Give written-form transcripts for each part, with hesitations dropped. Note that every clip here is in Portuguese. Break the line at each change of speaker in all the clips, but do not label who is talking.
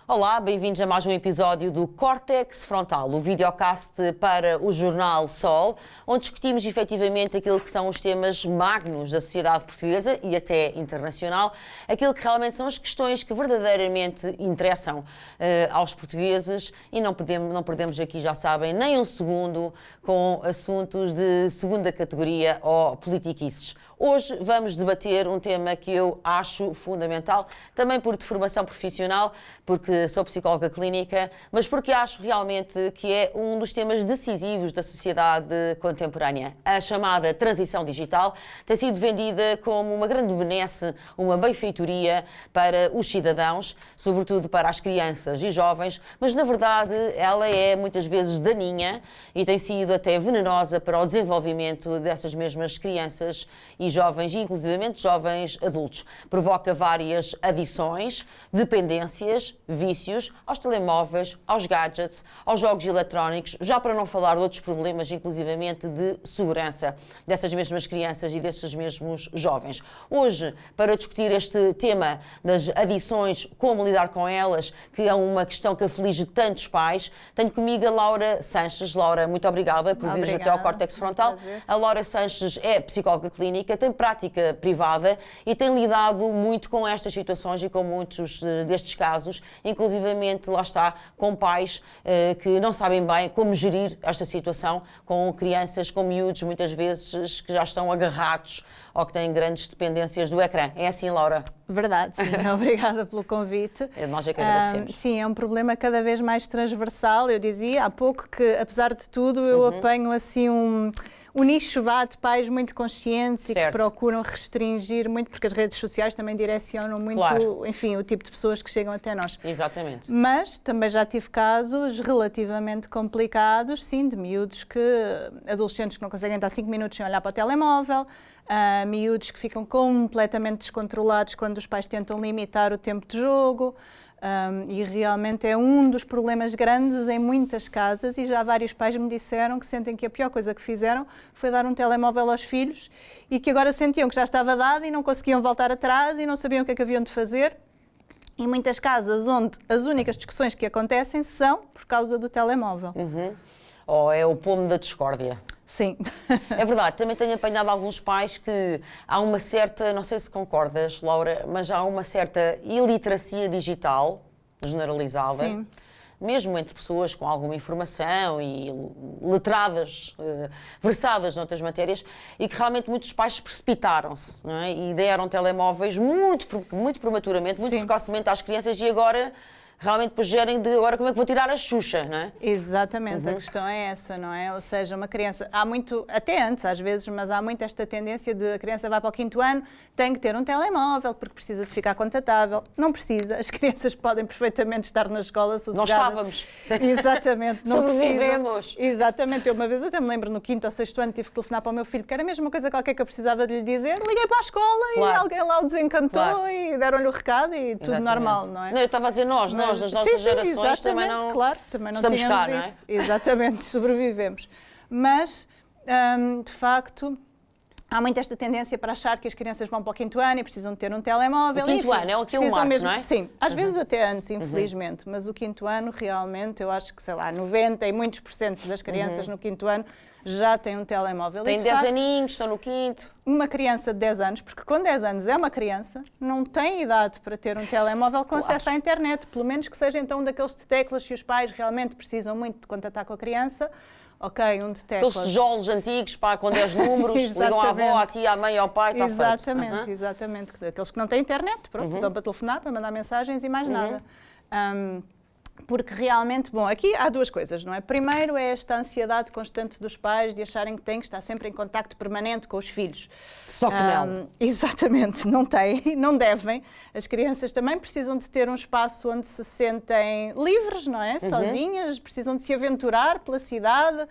Olá, bem-vindos a mais um episódio do Córtex Frontal, o videocast para o jornal Sol, onde discutimos efetivamente aquilo que são os temas magnos da sociedade portuguesa e até internacional, aquilo que realmente são as questões que verdadeiramente interessam aos portugueses e não perdemos aqui, já sabem, nem um segundo com assuntos de segunda categoria ou politiquices. Hoje vamos debater um tema que eu acho fundamental, também por deformação profissional, porque sou psicóloga clínica, mas porque acho realmente que é um dos temas decisivos da sociedade contemporânea. A chamada transição digital tem sido vendida como uma grande benesse, uma benfeitoria para os cidadãos, sobretudo para as crianças e jovens, mas na verdade ela é muitas vezes daninha e tem sido até venenosa para o desenvolvimento dessas mesmas crianças e jovens, e inclusivamente jovens adultos. Provoca várias adições, dependências, vícios aos telemóveis, aos gadgets, aos jogos eletrónicos, já para não falar de outros problemas, inclusivamente de segurança dessas mesmas crianças e desses mesmos jovens. Hoje, para discutir este tema das adições, como lidar com elas, que é uma questão que aflige tantos pais, tenho comigo a Laura Sanches. Laura, muito obrigada por vir até ao Córtex Frontal. A Laura Sanches é psicóloga clínica, tem prática privada e tem lidado muito com estas situações e com muitos destes casos, inclusivamente, lá está, com pais que não sabem bem como gerir esta situação, com crianças, com miúdos, muitas vezes, que já estão agarrados ou que têm grandes dependências do ecrã. É assim, Laura?
Verdade, sim. Obrigada pelo convite.
Nós é que agradecemos.
Sim, é um problema cada vez mais transversal. Eu dizia há pouco que, apesar de tudo, eu apanho assim um nicho de pais muito conscientes e que procuram restringir muito, porque as redes sociais também direcionam muito, enfim, o tipo de pessoas que chegam até nós.
Exatamente.
Mas também já tive casos relativamente complicados, sim, de miúdos adolescentes que não conseguem estar 5 minutos sem olhar para o telemóvel, miúdos que ficam completamente descontrolados quando os pais tentam limitar o tempo de jogo. E realmente é um dos problemas grandes em muitas casas, e já vários pais me disseram que sentem que a pior coisa que fizeram foi dar um telemóvel aos filhos e que agora sentiam que já estava dado e não conseguiam voltar atrás e não sabiam o que é que haviam de fazer. E muitas casas onde as únicas discussões que acontecem são por causa do telemóvel.
Ou é o pomo da discórdia.
Sim.
É verdade, também tenho apanhado alguns pais que há uma certa, não sei se concordas, Laura, mas há uma certa iliteracia digital generalizada. Sim. Mesmo entre pessoas com alguma informação e letradas, versadas noutras matérias, e que realmente muitos pais precipitaram-se, não é? E deram telemóveis muito prematuramente, muito precocemente às crianças, e agora realmente depois gerem de agora como é que vou tirar a Xuxa, não é?
Exatamente, a questão é essa, não é? Ou seja, uma criança, há muito, até antes às vezes, mas há muito esta tendência de a criança vai para o 5º ano, tem que ter um telemóvel porque precisa de ficar contatável. Não precisa, as crianças podem perfeitamente estar na escola sossegadas.
Nós estávamos.
Exatamente. Não
sobrevivemos.
Exatamente, eu uma vez até me lembro no 5º ou 6º ano tive que telefonar para o meu filho, porque era a mesma coisa qualquer que eu precisava de lhe dizer, liguei para a escola e alguém lá o desencantou e deram-lhe o recado e tudo normal, não é?
Não, eu estava a dizer nós das nossas gerações também não,
também não
estamos
tínhamos
cá, não é?
isso. Exatamente, sobrevivemos. Mas, de facto, há muito esta tendência para achar que as crianças vão para o 5º ano e precisam de ter um telemóvel.
O 5º ano é o teu marco,
mesmo,
não é?
Sim, às vezes até antes, infelizmente, mas o 5º ano realmente, eu acho que, sei lá, 90 e muitos % das crianças no 5º ano já têm um telemóvel.
Tem 10 aninhos, estão no 5º.
Uma criança de 10 anos, porque com 10 anos é uma criança, não tem idade para ter um telemóvel com acesso à internet, pelo menos que seja então um daqueles de teclas, se os pais realmente precisam muito de contatar com a criança, ok, um de teclas.
Aqueles tijolos antigos, pá, com 10 números, ligam à avó, à tia, à mãe, ao pai, está feito.
Exatamente, aqueles que não têm internet, pronto, dão para telefonar, para mandar mensagens e mais nada. Porque realmente, bom, aqui há duas coisas, não é? Primeiro é esta ansiedade constante dos pais de acharem que têm que estar sempre em contacto permanente com os filhos.
Só que não.
Exatamente, não têm, não devem. As crianças também precisam de ter um espaço onde se sentem livres, não é? Sozinhas, precisam de se aventurar pela cidade.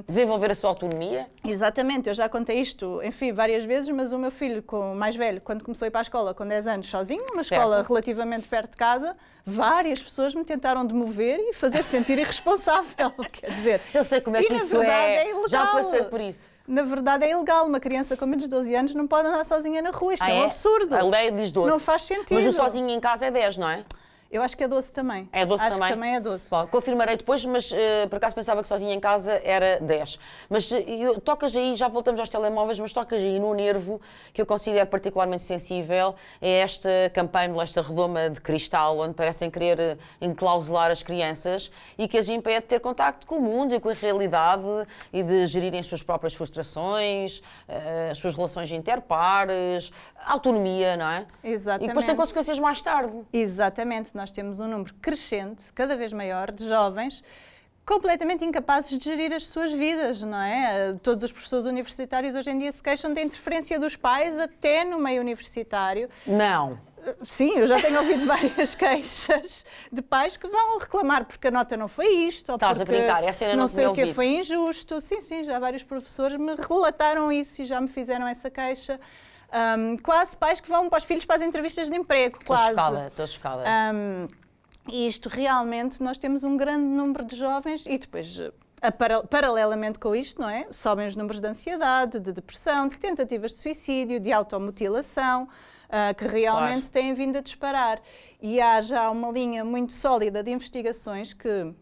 Desenvolver a sua autonomia.
Exatamente, eu já contei isto, enfim, várias vezes, mas o meu filho, mais velho, quando começou a ir para a escola com 10 anos sozinho, uma escola relativamente perto de casa, várias pessoas me tentaram demover e fazer sentir irresponsável, quer dizer...
Eu sei como é que isso é ilegal. Já passei por isso.
Na verdade é ilegal, uma criança com menos de 12 anos não pode andar sozinha na rua, isto é um absurdo.
A lei diz 12.
Não faz sentido.
Mas o sozinho em casa é 10, não é?
Eu acho que é doce também.
É doce
acho
também?
Que também é doce.
Bom, confirmarei depois, mas por acaso pensava que sozinha em casa era 10. Mas tocas aí, já voltamos aos telemóveis, mas tocas aí no nervo que eu considero particularmente sensível, é esta campanha, esta redoma de cristal, onde parecem querer enclausular as crianças e que as impede de ter contacto com o mundo e com a realidade e de gerirem as suas próprias frustrações, as suas relações interpares, a autonomia, não é?
Exatamente.
E depois tem consequências mais tarde.
Exatamente. Nós temos um número crescente, cada vez maior, de jovens completamente incapazes de gerir as suas vidas, não é? Todos os professores universitários hoje em dia se queixam da interferência dos pais até no meio universitário.
Não.
Sim, eu já tenho ouvido várias queixas de pais que vão reclamar porque a nota não foi isto, ou
Estás a
porque
brincar, essa ainda não
sei o
tinha
que foi injusto. Sim, já vários professores me relataram isso e já me fizeram essa queixa. Quase pais que vão para os filhos para as entrevistas de emprego, quase.
Estou chocada.
E isto realmente, nós temos um grande número de jovens e depois, paralelamente com isto, não é? Sobem os números de ansiedade, de depressão, de tentativas de suicídio, de automutilação, que realmente têm vindo a disparar. E há já uma linha muito sólida de investigações que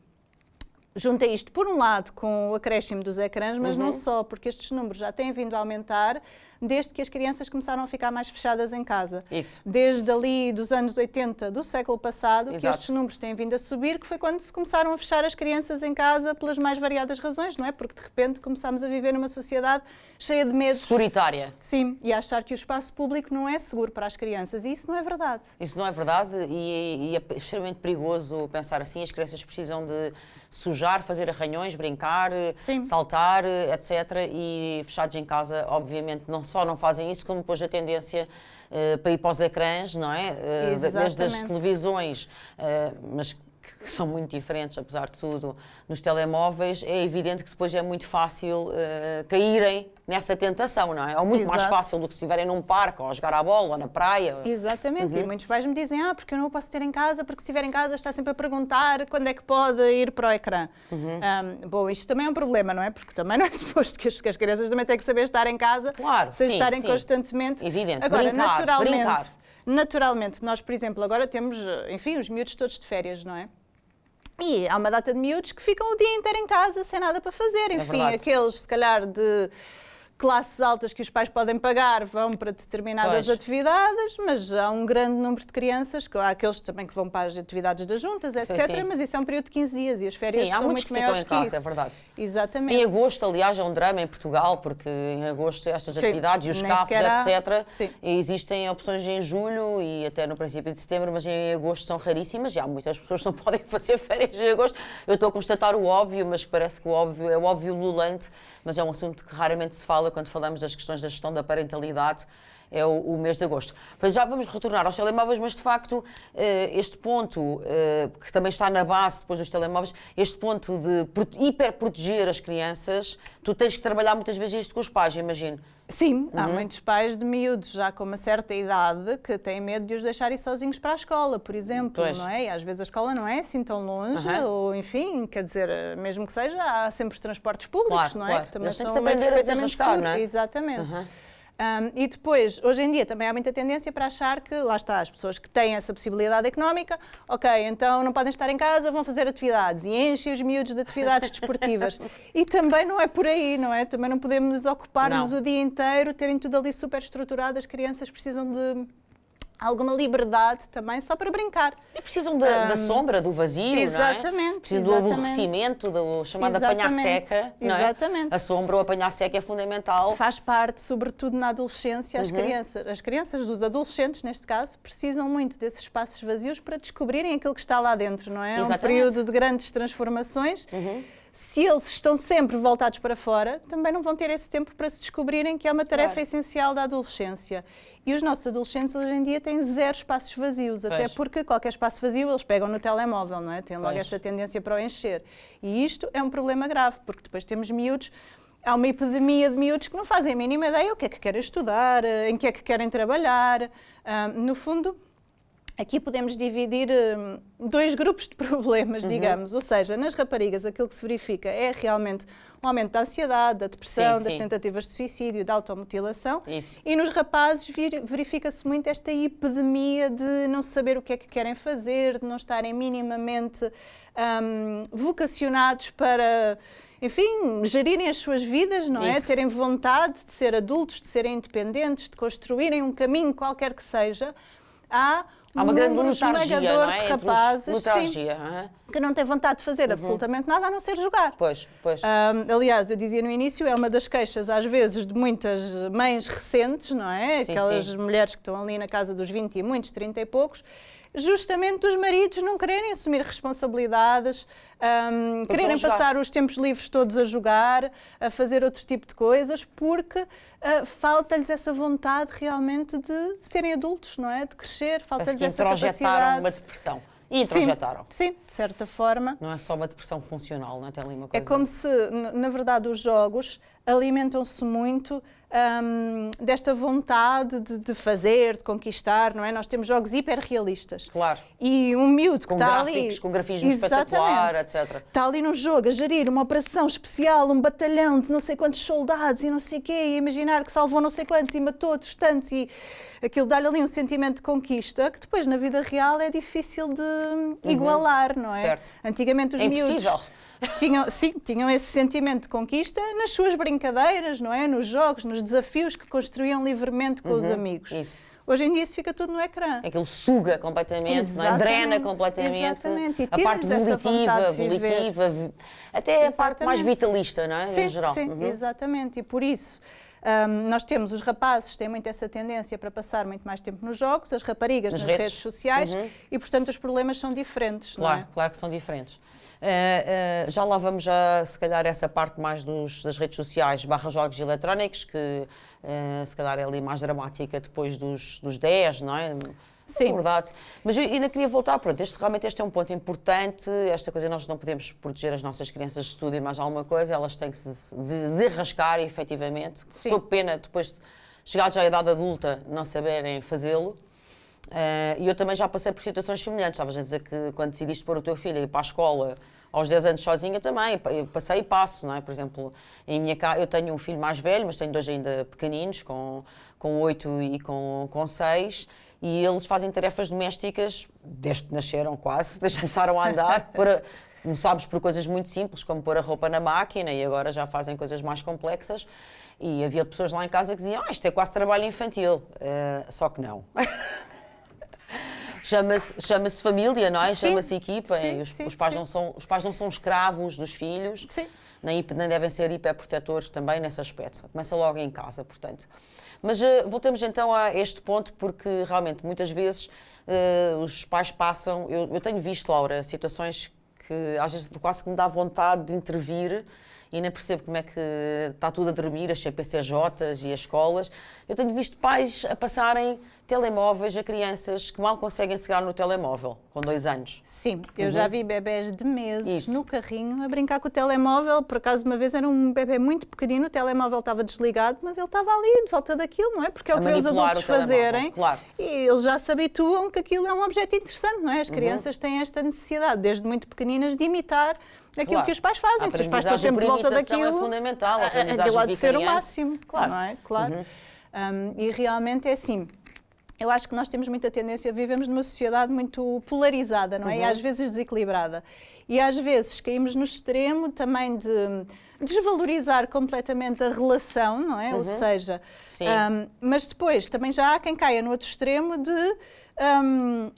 junta isto, por um lado, com o acréscimo dos ecrãs, mas não só, porque estes números já têm vindo a aumentar desde que as crianças começaram a ficar mais fechadas em casa.
Isso.
Desde ali dos anos 80 do século passado,
Exato.
que estes números têm vindo a subir, que foi quando se começaram a fechar as crianças em casa pelas mais variadas razões, não é? Porque de repente começámos a viver numa sociedade cheia de medos.
Securitária.
Sim, e a achar que o espaço público não é seguro para as crianças, e isso não é verdade.
Isso não é verdade e é extremamente perigoso pensar assim. As crianças precisam de sujar, fazer arranhões, brincar,
Sim.
saltar, etc. E fechados em casa, obviamente, não só não fazem isso, como depois a tendência para ir para os ecrãs, não é? Desde as televisões, mas que são muito diferentes, apesar de tudo, nos telemóveis, é evidente que depois é muito fácil caírem nessa tentação, não é? É muito mais fácil do que se estiverem num parque, ou a jogar à bola, ou na praia.
Exatamente, e muitos pais me dizem, porque eu não o posso ter em casa, porque se estiver em casa está sempre a perguntar quando é que pode ir para o ecrã. Bom, isto também é um problema, não é? Porque também não é suposto que as crianças também têm que saber estar em casa, sem estarem constantemente.
Evidente,
agora,
brincar.
Naturalmente, nós, por exemplo, agora temos, enfim, os miúdos todos de férias, não é? E há uma data de miúdos que ficam o dia inteiro em casa sem nada para fazer. Enfim, aqueles, se calhar, de classes altas que os pais podem pagar vão para determinadas atividades, mas há um grande número de crianças, há aqueles também que vão para as atividades das juntas, etc. Sim. Mas isso é um período de 15 dias e as férias são muito maiores que isso.
É verdade.
Exatamente.
Em agosto, aliás, é um drama em Portugal, porque em agosto estas atividades e os CAFs, etc. Existem opções em julho e até no princípio de setembro, mas em agosto são raríssimas e há muitas pessoas que não podem fazer férias em agosto. Eu estou a constatar o óbvio, mas parece que o óbvio é o óbvio lulante, mas é um assunto que raramente se fala quando falamos das questões da gestão da parentalidade, é o mês de agosto. Portanto, já vamos retornar aos telemóveis, mas de facto este ponto, que também está na base depois dos telemóveis, este ponto de hiperproteger as crianças, tu tens que trabalhar muitas vezes isto com os pais, imagino.
Sim, há muitos pais de miúdos já com uma certa idade que têm medo de os deixar ir sozinhos para a escola, por exemplo, não é? E às vezes a escola não é assim tão longe, ou enfim, quer dizer, mesmo que seja, há sempre os transportes públicos, não é? Que também são perfeitamente seguros. Não é? Exatamente. E depois, hoje em dia, também há muita tendência para achar que, lá está, as pessoas que têm essa possibilidade económica, ok, então não podem estar em casa, vão fazer atividades e enchem os miúdos de atividades desportivas. E também não é por aí, não é? Também não podemos ocupar-nos o dia inteiro, terem tudo ali super estruturado, as crianças precisam de alguma liberdade também, só para brincar.
E precisam da sombra, do vazio,
exatamente,
não é? Precisam do aborrecimento, do chamado apanhar seca, não é?
Exatamente.
A sombra ou apanhar seca é fundamental.
Faz parte, sobretudo na adolescência, as crianças, os adolescentes, neste caso, precisam muito desses espaços vazios para descobrirem aquilo que está lá dentro, não é? É um período de grandes transformações. Se eles estão sempre voltados para fora, também não vão ter esse tempo para se descobrirem, que é uma tarefa essencial da adolescência. E os nossos adolescentes hoje em dia têm zero espaços vazios, até porque qualquer espaço vazio eles pegam no telemóvel, não é? Têm logo essa tendência para o encher. E isto é um problema grave, porque depois temos miúdos, há uma epidemia de miúdos que não fazem a mínima ideia o que é que querem estudar, em que é que querem trabalhar. No fundo, Aqui podemos dividir dois grupos de problemas, digamos. Ou seja, nas raparigas aquilo que se verifica é realmente um aumento da ansiedade, da depressão, das tentativas de suicídio, da automutilação.
Isso.
E nos rapazes verifica-se muito esta epidemia de não saber o que é que querem fazer, de não estarem minimamente vocacionados para, enfim, gerirem as suas vidas, não é? Terem vontade de ser adultos, de serem independentes, de construírem um caminho qualquer que seja. Há uma grande letargia, não é? De rapazes que não têm vontade de fazer absolutamente nada a não ser jogar.
Pois.
Aliás, eu dizia no início, é uma das queixas às vezes de muitas mães recentes, não é? Aquelas mulheres que estão ali na casa dos 20 e muitos, 30 e poucos, justamente os maridos não quererem assumir responsabilidades, quererem passar os tempos livres todos a jogar, a fazer outro tipo de coisas, porque falta-lhes essa vontade realmente de serem adultos, não é? De crescer, falta-lhes essa capacidade.
Introjetaram uma depressão. E introjetaram.
Sim, de certa forma.
Não é só uma depressão funcional, não é? Tem ali uma coisa...
É como se, na verdade, os jogos alimentam-se muito desta vontade de fazer, de conquistar, não é? Nós temos jogos hiperrealistas.
Claro.
E um miúdo que está ali...
Com grafismo espetacular, etc.
Está ali no jogo a gerir uma operação especial, um batalhão de não sei quantos soldados e não sei o quê, e imaginar que salvou não sei quantos e matou outros tantos, e aquilo dá-lhe ali um sentimento de conquista que depois na vida real é difícil de igualar, não é?
Certo.
Antigamente os miúdos... Tinham esse sentimento de conquista nas suas brincadeiras, não é? Nos jogos, nos desafios que construíam livremente com os amigos.
Isso.
Hoje em dia isso fica tudo no ecrã.
Aquilo suga completamente, não é? Drena completamente.
Exatamente. E
a parte volitiva, até a parte mais vitalista, não é?
Sim,
em geral.
Sim, exatamente. E por isso... nós temos, os rapazes têm muito essa tendência para passar muito mais tempo nos jogos, as raparigas nas redes sociais e, portanto, os problemas são diferentes.
Claro,
não é?
Claro que são diferentes. Já lá vamos, se calhar, essa parte mais das redes sociais / jogos eletrónicos, que se calhar é ali mais dramática depois dos 10, não é?
Sim.
É verdade. Mas eu ainda queria voltar, pronto, realmente este é um ponto importante, esta coisa, nós não podemos proteger as nossas crianças de estudo e mais alguma coisa, elas têm que se desenrascar, efetivamente, sob pena, depois de chegados à idade adulta, não saberem fazê-lo. E eu também já passei por situações semelhantes, estavas a dizer que quando decidiste pôr o teu filho a ir para a escola aos 10 anos sozinha também, eu passei e passo, não é? Por exemplo, em minha casa, eu tenho um filho mais velho, mas tenho 2 ainda pequeninos, com 8 e com 6, e eles fazem tarefas domésticas desde que nasceram quase, desde que começaram a andar, começámos por coisas muito simples, como pôr a roupa na máquina, e agora já fazem coisas mais complexas, e havia pessoas lá em casa que diziam, isto é quase trabalho infantil, só que não. Chama-se família, não é? Chama-se equipa, e os pais não são escravos dos filhos, nem devem ser hiperprotetores também nesse aspecto. Começa logo em casa, portanto. Mas voltemos então a este ponto, porque realmente muitas vezes os pais passam... Eu tenho visto, Laura, situações que às vezes quase que me dá vontade de intervir e nem percebo como é que está tudo a dormir, as CPCJs e as escolas. Eu tenho visto pais a passarem telemóveis a crianças que mal conseguem segurar no telemóvel, com 2 anos.
Sim, eu já vi bebés de meses no carrinho a brincar com o telemóvel. Por acaso, uma vez era um bebé muito pequenino, o telemóvel estava desligado, mas ele estava ali, de volta daquilo, não é? Porque é o que vê os adultos fazerem.
Claro.
E eles já se habituam que aquilo é um objeto interessante, não é? As crianças têm esta necessidade, desde muito pequeninas, de imitar aquilo que os pais fazem. Se os pais estão sempre de volta daquilo,
é fundamental,
aquilo há de ser o máximo,
claro.
Não é? Claro. E realmente é assim. Eu acho que nós temos muita tendência, vivemos numa sociedade muito polarizada, não é? E às vezes desequilibrada. E às vezes caímos no extremo também de desvalorizar completamente a relação, não é? Ou seja, mas depois também já há quem caia no outro extremo de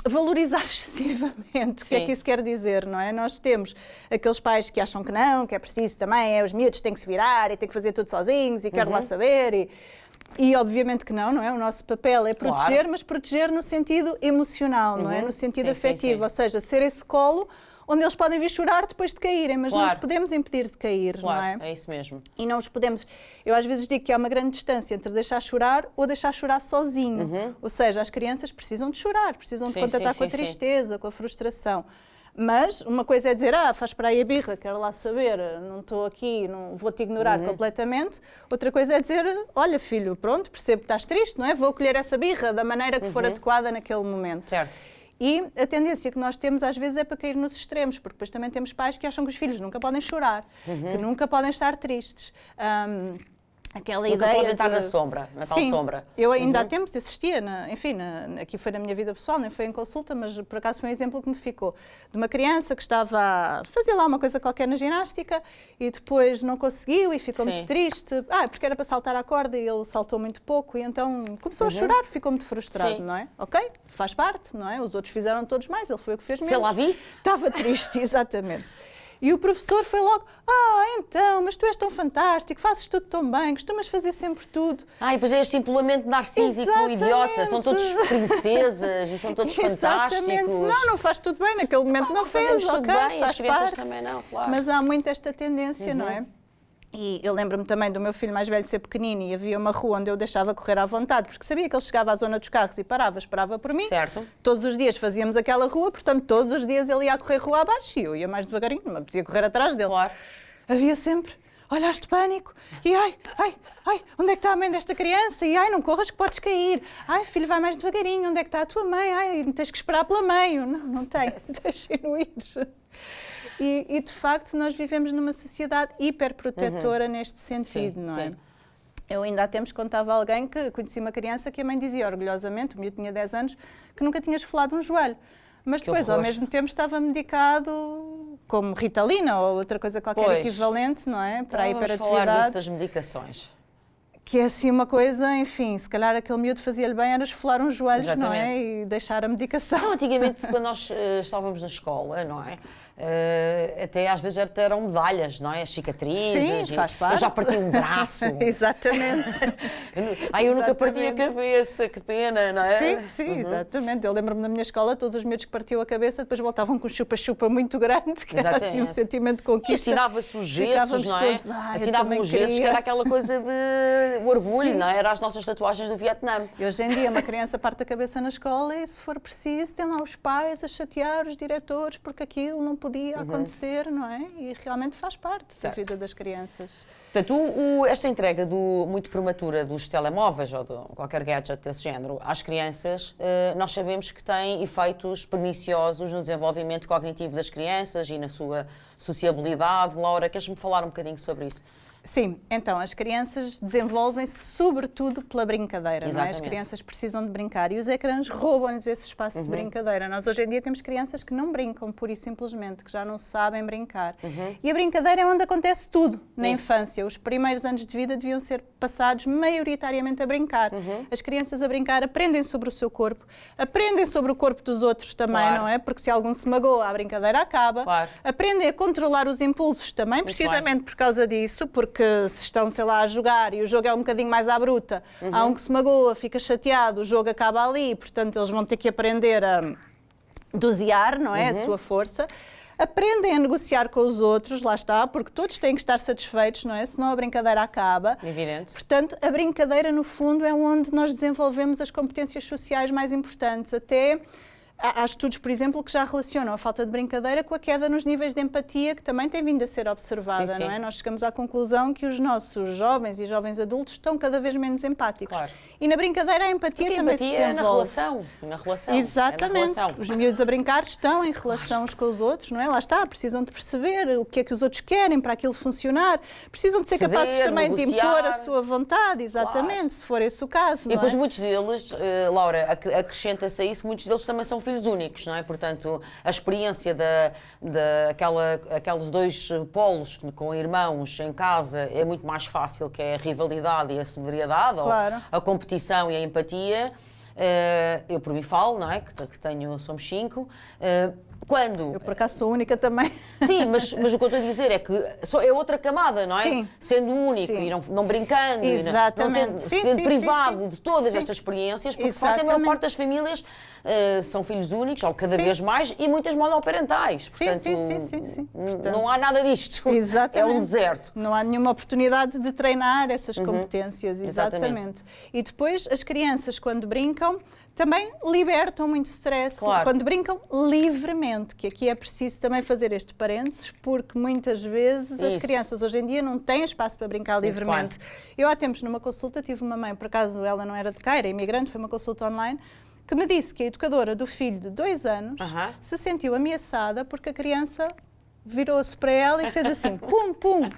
valorizar excessivamente. O que é que isso quer dizer, não é? Nós temos aqueles pais que acham que não, que é preciso também, os miúdos têm que se virar e têm que fazer tudo sozinhos e quero lá saber e obviamente que não é? O nosso papel é proteger, mas proteger no sentido emocional, não é? No sentido afetivo, ou seja, ser esse colo onde eles podem vir chorar depois de caírem, mas não os podemos impedir de cair, não é?
É isso mesmo.
E não os podemos... Eu às vezes digo que há uma grande distância entre deixar chorar ou deixar chorar sozinho. Ou seja, as crianças precisam de chorar, precisam de contactar com a tristeza, com a frustração. Mas uma coisa é dizer, faz para aí a birra, quero lá saber, não estou aqui, não vou-te ignorar completamente. Outra coisa é dizer, olha filho, pronto, percebo que estás triste, não é? Vou acolher essa birra da maneira que for adequada naquele momento.
Certo.
E a tendência que nós temos às vezes é para cair nos extremos, porque depois também temos pais que acham que os filhos nunca podem chorar, que nunca podem estar tristes. Aquela
Nunca
ideia
podem estar
de...
na sombra, na tal
Sim,
sombra.
eu ainda há tempos assistia, aqui foi na minha vida pessoal, nem foi em consulta, mas por acaso foi um exemplo que me ficou, de uma criança que estava a fazer lá uma coisa qualquer na ginástica e depois não conseguiu e ficou muito triste, porque era para saltar a corda e ele saltou muito pouco e então começou a chorar, ficou muito frustrado, não é? Ok, faz parte, não é? Os outros fizeram todos mais, ele foi o que fez menos.
Sei lá, vi.
Estava triste, exatamente. E o professor foi logo, então, mas tu és tão fantástico, fazes tudo tão bem, costumas fazer sempre tudo.
E depois é este empolamento narcísico, idiota, são todos princesas e são todos fantásticos.
Não faz tudo bem, naquele momento não fez,
fazemos tudo
ok,
bem,
faz
as crianças
parte.
também não, claro.
Mas há muito esta tendência, não é? E eu lembro-me também do meu filho mais velho ser pequenino e havia uma rua onde eu deixava correr à vontade, porque sabia que ele chegava à zona dos carros e esperava por mim.
Certo.
Todos os dias fazíamos aquela rua, portanto, todos os dias ele ia a correr rua abaixo e eu ia mais devagarinho, não me apetecia correr atrás dele.
Claro.
Havia sempre olhares de pânico e ai, onde é que está a mãe desta criança? E não corras que podes cair. Filho, vai mais devagarinho, onde é que está a tua mãe? Tens que esperar pela mãe. Não tenho, deixem-no ir. E, de facto, nós vivemos numa sociedade hiperprotetora neste sentido, não é? Sim. Eu ainda há tempos contava a alguém que conhecia uma criança que a mãe dizia orgulhosamente, o miúdo tinha 10 anos, que nunca tinha esfolado um joelho. Mas depois, ao mesmo tempo, estava medicado como Ritalina ou outra coisa qualquer equivalente, não é? Para a hiperatividade.
Vamos falar disso das medicações.
Que é assim uma coisa, enfim, se calhar aquele miúdo fazia-lhe bem era esfolar uns joelhos,
exatamente,
não é? E deixar a medicação.
Não, antigamente, quando nós estávamos na escola, não é? Até às vezes eram medalhas, não é? As cicatrizes.
Sim, faz parte.
Eu já parti um braço.
Exatamente.
Eu nunca parti a cabeça, que pena, não é?
Sim, exatamente. Eu lembro-me na minha escola, todos os miúdos que partiam a cabeça depois voltavam com um chupa-chupa muito grande, que era assim um sentimento de conquista.
E ensinava-se os gestos, não é? Ensinava os gestos, que era aquela coisa de orgulho, não é? Era as nossas tatuagens do Vietnã.
E hoje em dia uma criança parte a cabeça na escola e, se for preciso, tem lá os pais a chatear os diretores porque aquilo não podia acontecer, não é? E realmente faz parte da vida das crianças.
Portanto, esta entrega muito prematura dos telemóveis ou de qualquer gadget desse género às crianças, nós sabemos que tem efeitos perniciosos no desenvolvimento cognitivo das crianças e na sua sociabilidade. Laura, queres-me falar um bocadinho sobre isso?
Sim, então as crianças desenvolvem-se sobretudo pela brincadeira, não é? As crianças precisam de brincar e os ecrãs roubam-lhes esse espaço de brincadeira. Nós hoje em dia temos crianças que não brincam, pura e simplesmente, que já não sabem brincar. E a brincadeira é onde acontece tudo na infância. Os primeiros anos de vida deviam ser passados maioritariamente a brincar. As crianças a brincar aprendem sobre o seu corpo, aprendem sobre o corpo dos outros também, não é? Porque se algum se magoa, a brincadeira acaba. Aprendem a controlar os impulsos também, precisamente por causa disso, porque se estão, sei lá, a jogar e o jogo é um bocadinho mais à bruta, há um que se magoa, fica chateado, o jogo acaba ali, portanto eles vão ter que aprender a dosear, não é, a sua força. Aprendem a negociar com os outros, lá está, porque todos têm que estar satisfeitos, não é? Senão a brincadeira acaba.
Evidente.
Portanto, a brincadeira, no fundo, é onde nós desenvolvemos as competências sociais mais importantes. Até há estudos, por exemplo, que já relacionam a falta de brincadeira com a queda nos níveis de empatia, que também tem vindo a ser observada, não é? Nós chegamos à conclusão que os nossos jovens e jovens adultos estão cada vez menos empáticos. E na brincadeira a empatia também se desenvolve.
É na relação.
Exatamente.
É na relação.
Os miúdos a brincar estão em relação uns com os outros, não é? Lá está, precisam de perceber o que é que os outros querem para aquilo funcionar. Precisam de ser capazes também
negociar,
de impor a sua vontade, exatamente, se for esse o caso.
E depois muitos deles, Laura, acrescenta-se a isso, muitos deles também são filhos únicos, não é? Portanto, a experiência daqueles dois polos com irmãos em casa é muito mais fácil, que é a rivalidade e a solidariedade, ou a competição e a empatia. Eu por mim falo, não é? Que tenho, somos 5. Quando...
Eu, por acaso, sou única também.
Sim, mas o que eu estou a dizer é que é outra camada, não é?
Sim.
Sendo único e não brincando,
exatamente.
Sendo privado de todas estas experiências, porque de facto a maior parte das famílias são filhos únicos, ou cada vez mais, e muitas monoparentais. Portanto, não há nada disto.
Exatamente.
É um deserto.
Não há nenhuma oportunidade de treinar essas competências. Exatamente. E depois, as crianças, quando brincam, também libertam muito stress, quando brincam livremente, que aqui é preciso também fazer este parênteses, porque muitas vezes as crianças hoje em dia não têm espaço para brincar livremente. Eu há tempos numa consulta tive uma mãe, por acaso ela não era de cá, era imigrante, foi uma consulta online, que me disse que a educadora do filho de 2 anos se sentiu ameaçada porque a criança virou-se para ela e fez assim, pum, pum.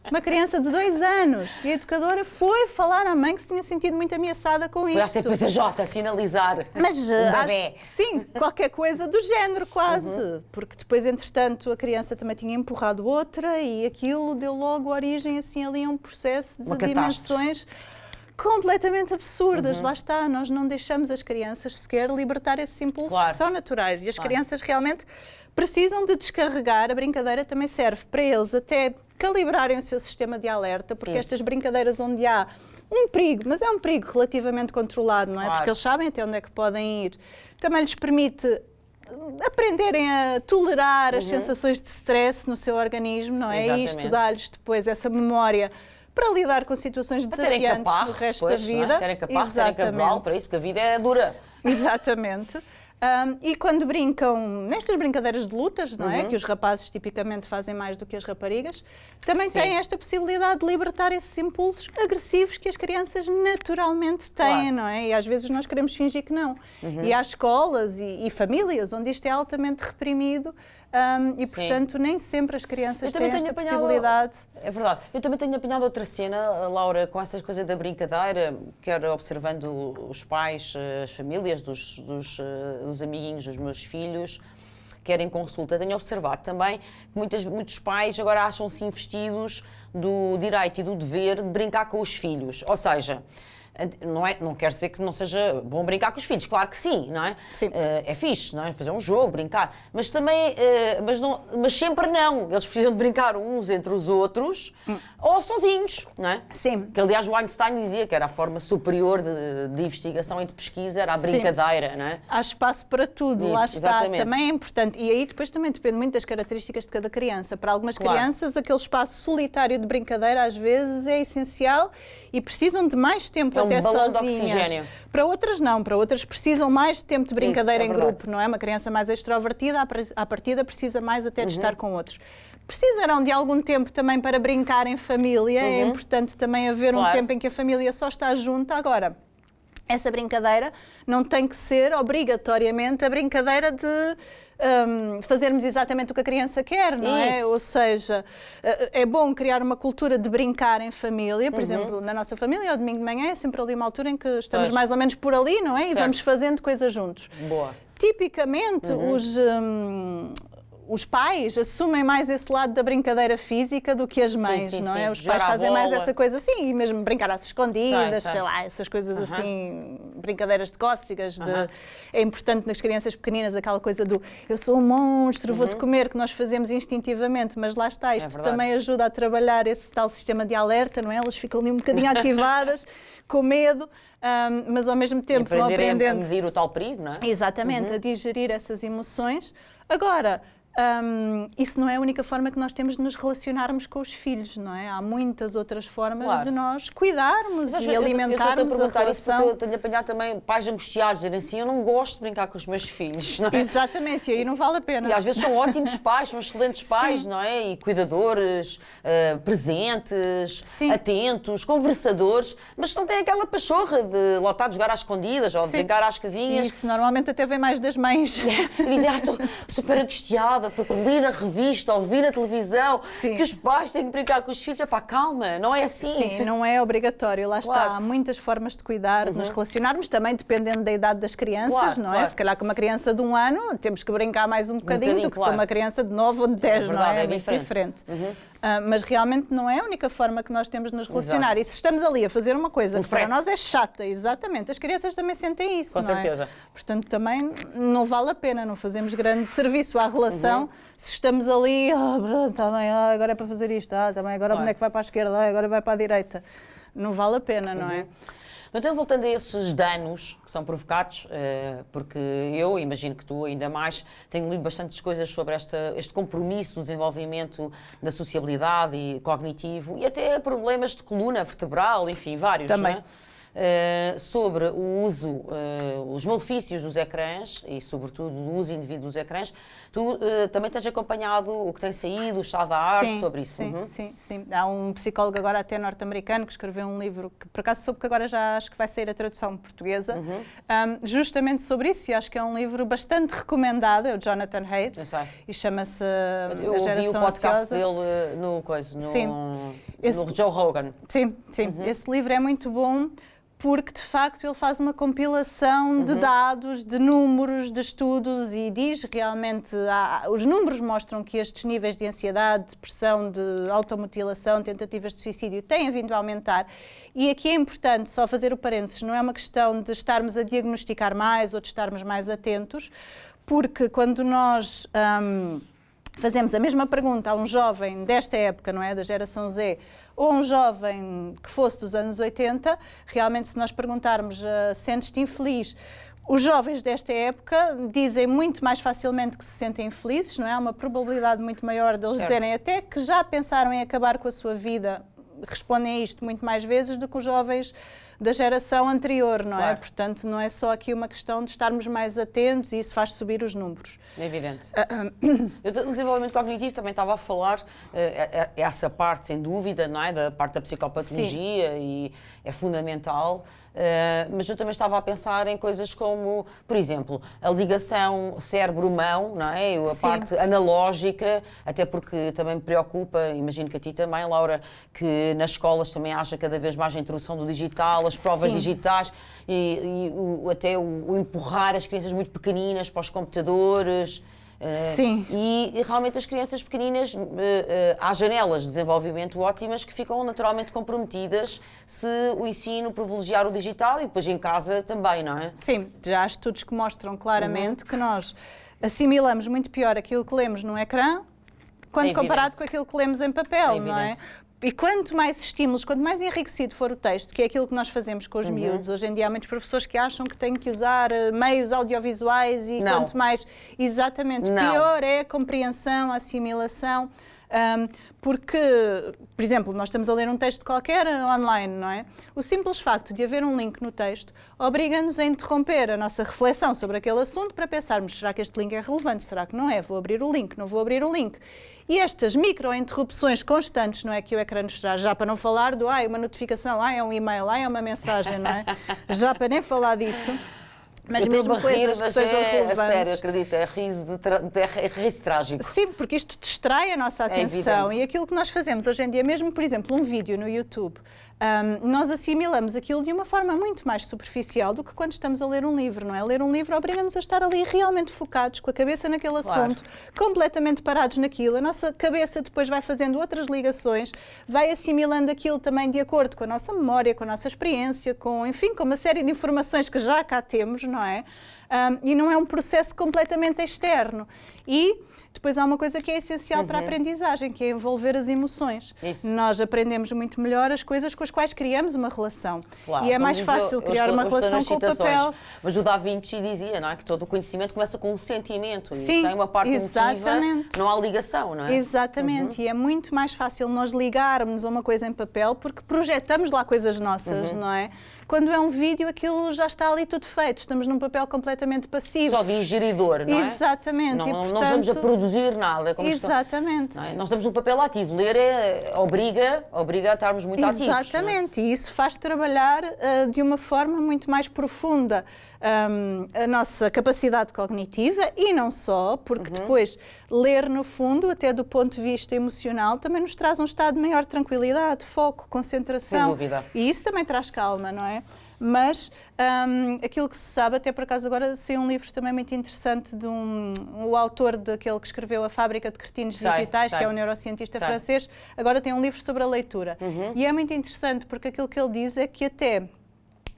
Uma criança de 2 anos. E a educadora foi falar à mãe que se tinha sentido muito ameaçada com isto.
Foi à CPCJ sinalizar.
Mas acho, sim, qualquer coisa do género quase. Porque depois, entretanto, a criança também tinha empurrado outra e aquilo deu logo origem assim ali a um processo de dimensões completamente absurdas. Lá está, nós não deixamos as crianças sequer libertar esses impulsos que são naturais. E as crianças realmente precisam de descarregar. A brincadeira também serve para eles até calibrarem o seu sistema de alerta, porque estas brincadeiras onde há um perigo, mas é um perigo relativamente controlado, não é? Porque eles sabem até onde é que podem ir. Também lhes permite aprenderem a tolerar as sensações de stress no seu organismo, não é? E isto dá-lhes depois essa memória para lidar com situações desafiantes no resto da vida.
Terem capaz, terem cabal para isso, porque a vida é dura.
Exatamente. E quando brincam nestas brincadeiras de lutas, não é? Que os rapazes tipicamente fazem mais do que as raparigas, também têm esta possibilidade de libertar esses impulsos agressivos que as crianças naturalmente têm, não é? E às vezes nós queremos fingir que não. E há escolas e famílias onde isto é altamente reprimido. E, portanto, nem sempre as crianças têm esta possibilidade.
É verdade. Eu também tenho apanhado outra cena, Laura, com essas coisas da brincadeira, quer observando os pais, as famílias dos amiguinhos dos meus filhos, quer em consulta. Tenho observado também que muitos pais agora acham-se investidos do direito e do dever de brincar com os filhos. Ou seja, não quer dizer que não seja bom brincar com os filhos, claro que sim, não é?
Sim.
É fixe, não é? Fazer um jogo, brincar, mas também, mas sempre não, eles precisam de brincar uns entre os outros ou sozinhos, não é?
Sim.
Que aliás o Einstein dizia que era a forma superior de investigação e de pesquisa, era a brincadeira, não é?
Há espaço para tudo,
Isso,
lá está,
exatamente.
também é importante. E aí depois também depende muito das características de cada criança. Para algumas crianças, aquele espaço solitário de brincadeira às vezes é essencial e precisam de mais tempo até sozinhas. Para outras não, para outras precisam mais de tempo de brincadeira em grupo, não é? Uma criança mais extrovertida, à partida precisa mais até de estar com outros. Precisarão de algum tempo também para brincar em família, é importante também haver um tempo em que a família só está junta. Agora, essa brincadeira não tem que ser obrigatoriamente a brincadeira de fazermos exatamente o que a criança quer, não é? Ou seja, é bom criar uma cultura de brincar em família. Por exemplo, na nossa família, ao domingo de manhã, é sempre ali uma altura em que estamos mais ou menos por ali, não é? E vamos fazendo coisas juntos.
Boa.
Tipicamente, os pais assumem mais esse lado da brincadeira física do que as mães, não é? Os pais fazem mais essa coisa assim, e mesmo brincar às escondidas, sei lá, essas coisas assim, brincadeiras de cócegas. É importante nas crianças pequeninas aquela coisa do eu sou um monstro, vou-te comer, que nós fazemos instintivamente, mas lá está, isto também ajuda a trabalhar esse tal sistema de alerta, não é? Elas ficam ali um bocadinho ativadas, com medo, mas ao mesmo tempo vão aprendendo
a medir o tal perigo, não é?
Exatamente, a digerir essas emoções. Agora, isso não é a única forma que nós temos de nos relacionarmos com os filhos, não é? Há muitas outras formas de nós cuidarmos e alimentarmos a relação. Isso porque
eu tenho apanhado também pais angustiados, dizerem assim, eu não gosto de brincar com os meus filhos, não é?
Exatamente, e aí não vale a pena.
E às vezes são ótimos pais, são excelentes pais, não é? E cuidadores, presentes, atentos, conversadores, mas não têm aquela pachorra de lá estar a jogar às escondidas ou de brincar às casinhas.
Isso normalmente até vem mais das mães.
E dizem, estou super angustiada porque li na revista ou vi na televisão que os pais têm que brincar com os filhos. Epá, calma, não é assim.
Sim, não é obrigatório, lá está. Há muitas formas de cuidar, de nos relacionarmos, também dependendo da idade das crianças, não é? Se calhar com uma criança de 1 ano temos que brincar mais um bocadinho do que com uma criança de 9 ou de 10, não é? É muito diferente. Mas realmente não é a única forma que nós temos de nos relacionar. E se estamos ali a fazer uma coisa que para nós é chata, exatamente, as crianças também sentem isso,
com certeza.
Portanto, também não vale a pena, não fazemos grande serviço à relação se estamos ali, tá bem, agora é para fazer isto, tá bem, agora o boneco vai para a esquerda, agora vai para a direita. Não vale a pena, não é?
Então, voltando a esses danos que são provocados, porque eu imagino que tu ainda mais tenho lido bastantes coisas sobre este compromisso no desenvolvimento da sociabilidade e cognitivo e até problemas de coluna vertebral, enfim, vários.
Também.
Não sobre o uso, os malefícios dos ecrãs e, sobretudo, o uso indevido dos ecrãs. Tu também tens acompanhado o que tem saído, o estado da arte, sobre isso?
Sim. Há um psicólogo agora até norte-americano que escreveu um livro que, por acaso, soube que agora já acho que vai sair a tradução portuguesa, justamente sobre isso, e acho que é um livro bastante recomendado, é o Jonathan Haidt, e chama-se A Geração Ansiosa.
Eu ouvi o podcast dele no Joe Rogan.
Sim. Esse livro é muito bom, porque de facto ele faz uma compilação de dados, de números, de estudos e diz realmente, os números mostram que estes níveis de ansiedade, depressão, de automutilação, tentativas de suicídio têm vindo a aumentar. E aqui é importante só fazer o parênteses, não é uma questão de estarmos a diagnosticar mais ou de estarmos mais atentos, porque quando nós fazemos a mesma pergunta a um jovem desta época, não é, da geração Z, ou um jovem que fosse dos anos 80, realmente se nós perguntarmos sentes-te infeliz, os jovens desta época dizem muito mais facilmente que se sentem infelizes, não é? Há uma probabilidade muito maior deles dizerem até que já pensaram em acabar com a sua vida, respondem a isto muito mais vezes do que os jovens da geração anterior, não é? Portanto, não é só aqui uma questão de estarmos mais atentos e isso faz subir os números.
É evidente. Eu, no desenvolvimento cognitivo também estava a falar essa parte, sem dúvida, não é? Da parte da psicopatologia e é fundamental. Mas eu também estava a pensar em coisas como, por exemplo, a ligação cérebro-mão, não é? A parte analógica, até porque também me preocupa, imagino que a ti também, Laura, que nas escolas também haja cada vez mais a introdução do digital, as provas digitais e até o empurrar as crianças muito pequeninas para os computadores. E realmente as crianças pequeninas, há janelas de desenvolvimento ótimas que ficam naturalmente comprometidas se o ensino privilegiar o digital e depois em casa também, não é?
Sim, já há estudos que mostram claramente que nós assimilamos muito pior aquilo que lemos no ecrã quando comparado com aquilo que lemos em papel, não é? E quanto mais estímulos, quanto mais enriquecido for o texto, que é aquilo que nós fazemos com os miúdos, hoje em dia há muitos professores que acham que têm que usar meios audiovisuais e quanto mais, pior é a compreensão, a assimilação, porque, por exemplo, nós estamos a ler um texto qualquer online, não é? O simples facto de haver um link no texto obriga-nos a interromper a nossa reflexão sobre aquele assunto para pensarmos, será que este link é relevante, será que não é? Vou abrir o link, não vou abrir o link. E estas micro-interrupções constantes, não é, que o ecrã nos traz, já para não falar do, uma notificação, é um e-mail, é uma mensagem, não é? Já para nem falar disso. Mas mesmo coisas que sejam relevantes.
A sério, acredita, é riso trágico.
Sim, porque isto distrai a nossa atenção. E aquilo que nós fazemos hoje em dia, mesmo, por exemplo, um vídeo no YouTube, nós assimilamos aquilo de uma forma muito mais superficial do que quando estamos a ler um livro, não é? Ler um livro obriga-nos a estar ali realmente focados, com a cabeça naquele assunto, completamente parados naquilo. A nossa cabeça depois vai fazendo outras ligações, vai assimilando aquilo também de acordo com a nossa memória, com a nossa experiência, com uma série de informações que já cá temos, não é? E não é um processo completamente externo. E depois há uma coisa que é essencial para a aprendizagem, que é envolver as emoções. Nós aprendemos muito melhor as coisas com as quais criamos uma relação. E é mais fácil criar uma relação com o papel.
Mas o Da Vinci dizia, não é? Que todo o conhecimento começa com um sentimento. E sem uma parte emotiva, não há ligação, não é?
Exatamente. E é muito mais fácil nós ligarmos a uma coisa em papel porque projetamos lá coisas nossas, não é? Quando é um vídeo, aquilo já está ali tudo feito. Estamos num papel completamente passivo.
Só de ingeridor, não é?
Exatamente.
Não estamos a produzir nada.
Exatamente.
Não é? Nós estamos num papel ativo. Ler obriga a estarmos muito ativos.
Exatamente. E isso faz trabalhar de uma forma muito mais profunda a nossa capacidade cognitiva e não só, porque depois ler, no fundo, até do ponto de vista emocional, também nos traz um estado de maior tranquilidade, foco, concentração.
Sem dúvida.
E isso também traz calma, não é? Mas aquilo que se sabe, até por acaso agora saiu um livro também muito interessante de o autor daquele que escreveu A Fábrica de Cretinos Digitais, que é um neurocientista francês, agora tem um livro sobre a leitura. E é muito interessante porque aquilo que ele diz é que até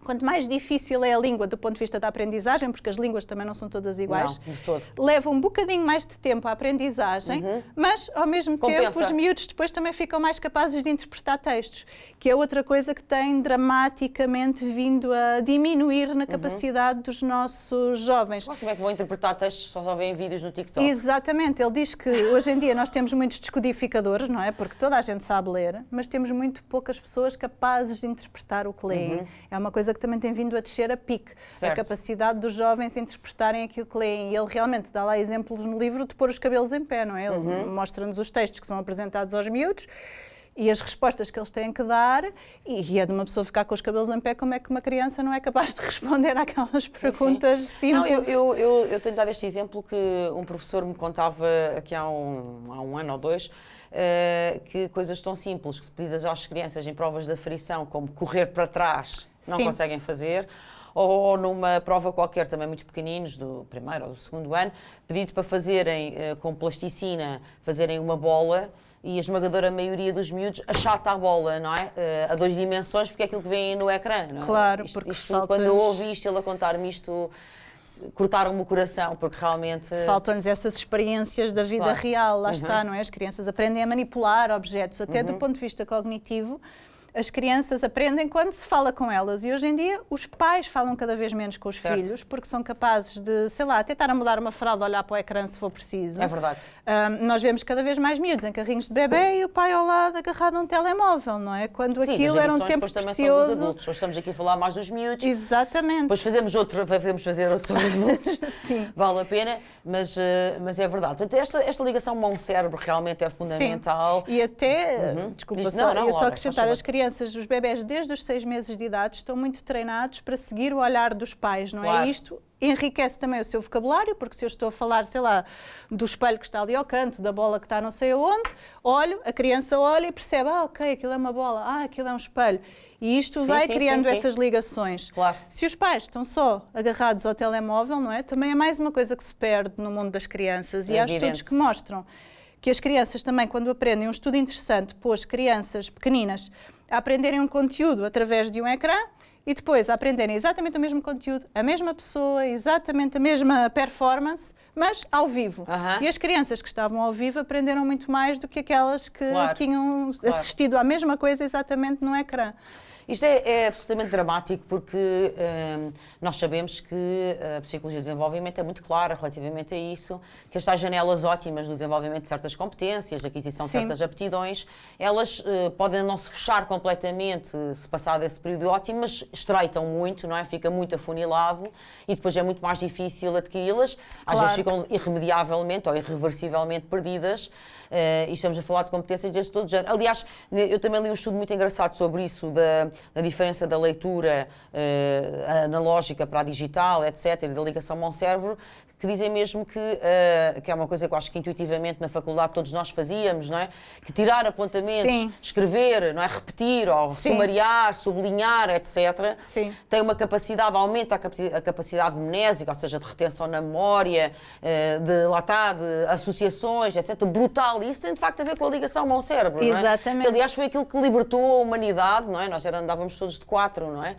Quanto mais difícil é a língua do ponto de vista da aprendizagem, porque as línguas também não são todas iguais,
não, de todo.
leva um bocadinho mais de tempo à aprendizagem, mas ao mesmo tempo os miúdos depois também ficam mais capazes de interpretar textos, que é outra coisa que tem dramaticamente vindo a diminuir na capacidade dos nossos jovens.
Como é que vão interpretar textos se só veem vídeos no TikTok?
Exatamente, ele diz que hoje em dia nós temos muitos descodificadores, não é? Porque toda a gente sabe ler, mas temos muito poucas pessoas capazes de interpretar o que leem. É uma coisa que também tem vindo a descer a pique,
certo.
A capacidade dos jovens interpretarem aquilo que leem. E ele realmente dá lá exemplos no livro de pôr os cabelos em pé, não é? Ele mostra-nos os textos que são apresentados aos miúdos e as respostas que eles têm que dar, e é de uma pessoa ficar com os cabelos em pé, como é que uma criança não é capaz de responder àquelas perguntas simples?
Não, eu tenho dado este exemplo que um professor me contava aqui há um ano ou dois, que coisas tão simples que se pedidas às crianças em provas de aferição, como correr para trás, não conseguem fazer, ou numa prova qualquer, também muito pequeninos, do primeiro ou do segundo ano, pedido para fazerem com plasticina, fazerem uma bola, e a esmagadora maioria dos miúdos achata a bola, não é? A 2 dimensões, porque é aquilo que vem no ecrã, não é?
Claro, porque
quando eu ouvi isto, ele a contar-me isto, cortaram-me o coração, porque realmente...
Faltam-lhes essas experiências da vida real, lá está, não é? As crianças aprendem a manipular objetos, até do ponto de vista cognitivo. As crianças aprendem quando se fala com elas, e hoje em dia os pais falam cada vez menos com os filhos, porque são capazes de, sei lá, tentar a mudar uma fralda, olhar para o ecrã se for preciso.
É verdade.
Nós vemos cada vez mais miúdos em carrinhos de bebê e o pai ao lado agarrado a um telemóvel, não é? Quando aquilo era um tempo precioso. Também são dos adultos. Hoje estamos aqui a falar mais dos miúdos. Exatamente.
Depois vamos fazer outro sobre adultos.
Sim.
Vale a pena, mas é verdade. Portanto, esta ligação mão-cérebro realmente é fundamental.
Sim. E até, desculpa, só acrescentar, as crianças, os bebés desde os 6 meses de idade estão muito treinados para seguir o olhar dos pais, não é? Isto enriquece também o seu vocabulário, porque se eu estou a falar, sei lá, do espelho que está ali ao canto, da bola que está não sei aonde, olho, a criança olha e percebe, ok, aquilo é uma bola, aquilo é um espelho. E isto vai criando essas ligações.
Claro.
Se os pais estão só agarrados ao telemóvel, não é? Também é mais uma coisa que se perde no mundo das crianças. E há estudos que mostram que as crianças também, quando aprendem, um estudo interessante pôs crianças pequeninas a aprenderem um conteúdo através de um ecrã e depois a aprenderem exatamente o mesmo conteúdo, a mesma pessoa, exatamente a mesma performance, mas ao vivo. E as crianças que estavam ao vivo aprenderam muito mais do que aquelas que tinham assistido à mesma coisa exatamente no ecrã.
Isto é absolutamente dramático porque nós sabemos que a psicologia do desenvolvimento é muito clara relativamente a isso, que estas janelas ótimas do desenvolvimento de certas competências, de aquisição de certas aptidões, elas podem não se fechar completamente se passar desse período ótimo, mas estreitam muito, não é? Fica muito afunilado e depois é muito mais difícil adquiri-las. Às vezes ficam irremediavelmente ou irreversivelmente perdidas. E estamos a falar de competências desse todo género. Aliás, eu também li um estudo muito engraçado sobre isso, da diferença da leitura analógica para a digital, etc., e da ligação mão-cérebro, que dizem mesmo que é uma coisa que eu acho que intuitivamente na faculdade todos nós fazíamos, não é? Que tirar apontamentos, escrever, não é? Repetir, ou sumariar, sublinhar, etc., tem uma capacidade, aumenta a capacidade mnésica, ou seja, de retenção na memória, de associações, etc., brutal. E isso tem de facto a ver com a ligação mão-cérebro, não é?
Exatamente.
Que, aliás, foi aquilo que libertou a humanidade, não é? Nós andávamos todos de 4, não é?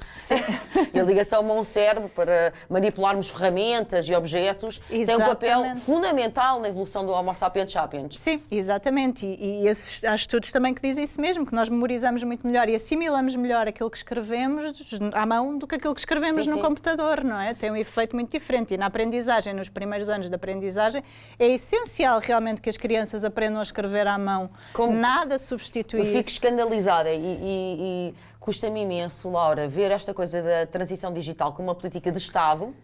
E a ligação mão-cérebro para manipularmos ferramentas e objetos tem um papel fundamental na evolução do Homo sapiens sapiens.
Sim, exatamente. E há estudos também que dizem isso mesmo, que nós memorizamos muito melhor e assimilamos melhor aquilo que escrevemos à mão do que aquilo que escrevemos no computador, não é? Tem um efeito muito diferente. E na aprendizagem, nos primeiros anos de aprendizagem, é essencial realmente que as crianças aprendam a escrever à mão. Nada substitui isso.
Eu fico escandalizada e custa-me imenso, Laura, ver esta coisa da transição digital como uma política de Estado,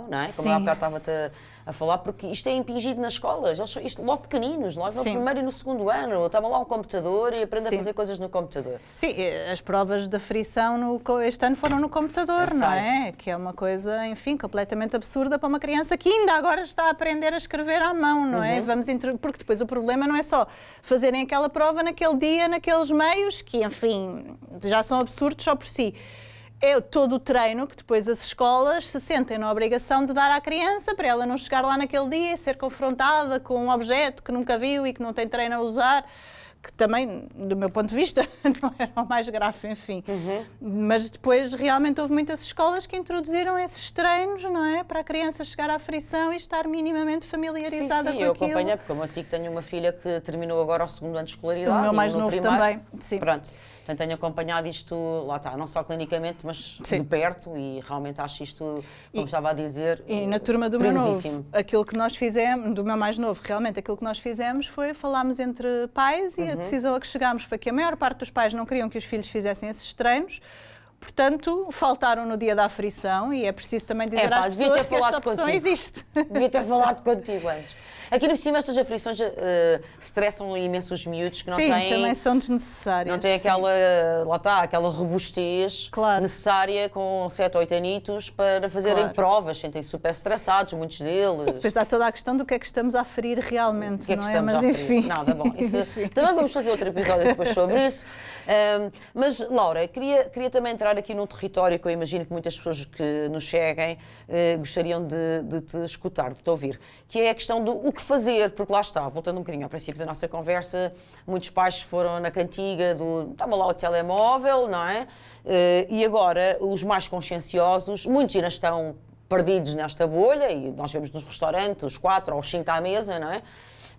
não é? Como há bocado estava-te a falar, porque isto é impingido nas escolas, isto logo pequeninos, logo no primeiro e no segundo ano, estavam lá um computador e aprendem a fazer coisas no computador.
Sim, as provas de aferição este ano foram no computador, não é? Que é uma coisa, enfim, completamente absurda para uma criança que ainda agora está a aprender a escrever à mão, não é? Porque depois o problema não é só fazerem aquela prova naquele dia, naqueles meios, que, enfim, já são absurdos só por si. É todo o treino que depois as escolas se sentem na obrigação de dar à criança para ela não chegar lá naquele dia e ser confrontada com um objeto que nunca viu e que não tem treino a usar. que também, do meu ponto de vista, não era o mais grave, enfim. Mas depois realmente houve muitas escolas que introduziram esses treinos, não é? Para a criança chegar à frição e estar minimamente familiarizada
sim,
com
eu
aquilo.
acompanhei, porque como eu digo, tenho uma filha que terminou agora o 2º ano de escolaridade.
O meu mais
no
novo
primário.
também, sim.
Pronto, portanto tenho acompanhado isto, lá está, não só clinicamente, mas de perto, e realmente acho isto, como estava a dizer,
E na turma do meu novo,
perigosíssimo.
aquilo que nós fizemos, do meu mais novo, realmente aquilo que nós fizemos foi falarmos entre pais e a decisão a que chegámos foi que a maior parte dos pais não queriam que os filhos fizessem esses treinos, portanto, faltaram no dia da aflição e é preciso também dizer às pessoas que esta opção existe.
Devia ter falado contigo antes. Aqui no cima estas aflições estressam imenso os miúdos que não têm...
Sim, também são desnecessárias.
Não têm aquela, lá está, aquela robustez necessária com 7 ou 8 anitos para fazerem provas, sentem-se super estressados, muitos deles.
E depois há toda a questão do que é que estamos a aferir realmente,
o que é que
não é?
estamos
Mas
a aferir?
enfim.
Nada, bom. Isso, também vamos fazer outro episódio depois sobre isso. Mas, Laura, queria também entrar aqui num território que eu imagino que muitas pessoas que nos seguem gostariam de te escutar, de te ouvir, que é a questão do o que fazer, porque lá está, voltando um bocadinho ao princípio da nossa conversa, muitos pais foram na cantiga do toma lá o telemóvel, não é? E agora os mais conscienciosos, muitos ainda estão perdidos nesta bolha, e nós vemos nos restaurantes os 4 ou os 5 à mesa, não é?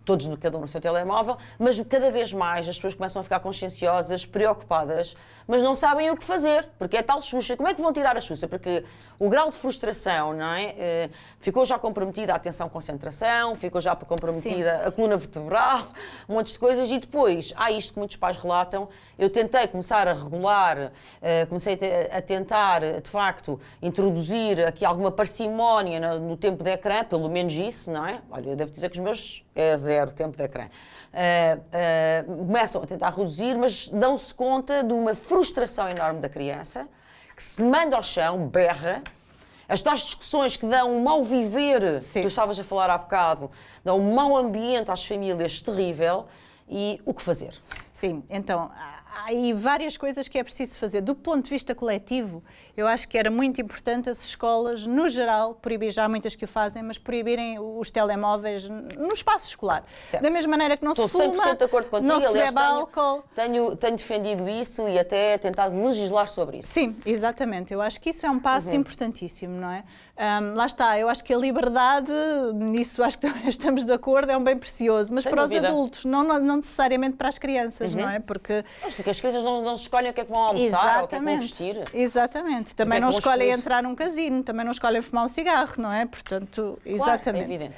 Todos, cada um no seu telemóvel, mas cada vez mais as pessoas começam a ficar conscienciosas, preocupadas, mas não sabem o que fazer, porque é tal Xuxa. Como é que vão tirar a Xuxa? Porque o grau de frustração, não é? Ficou já comprometida a atenção-concentração, ficou já comprometida a coluna vertebral, um monte de coisas, e depois há isto que muitos pais relatam. Eu tentei começar a regular, comecei a tentar, de facto, introduzir aqui alguma parcimónia no tempo de ecrã, pelo menos isso, não é? Olha, eu devo dizer que os meus é 0 tempo de ecrã. Começam a tentar reduzir, mas dão-se conta de uma frustração enorme da criança, que se manda ao chão, berra. As tais discussões que dão um mau viver, tu estavas a falar há bocado, dão um mau ambiente às famílias terrível. E o que fazer?
Sim, então, há aí várias coisas que é preciso fazer. Do ponto de vista coletivo, eu acho que era muito importante as escolas, no geral, proibir, já há muitas que o fazem, mas proibirem os telemóveis no espaço escolar. Certo. Da mesma maneira que não se fuma,
100% de acordo contigo.
não se bebe álcool.
Tenho defendido isso e até tentado legislar sobre isso.
Sim, exatamente. Eu acho que isso é um passo importantíssimo, não é? Lá está, eu acho que a liberdade, nisso acho que estamos de acordo, é um bem precioso, mas para os adultos, não necessariamente para as crianças, não é? Porque
as crianças não escolhem o que é que vão almoçar ou o que é que vão vestir.
Exatamente. Também não escolhem entrar num casino, também não escolhem fumar um cigarro, não é? Portanto, exatamente.
É evidente.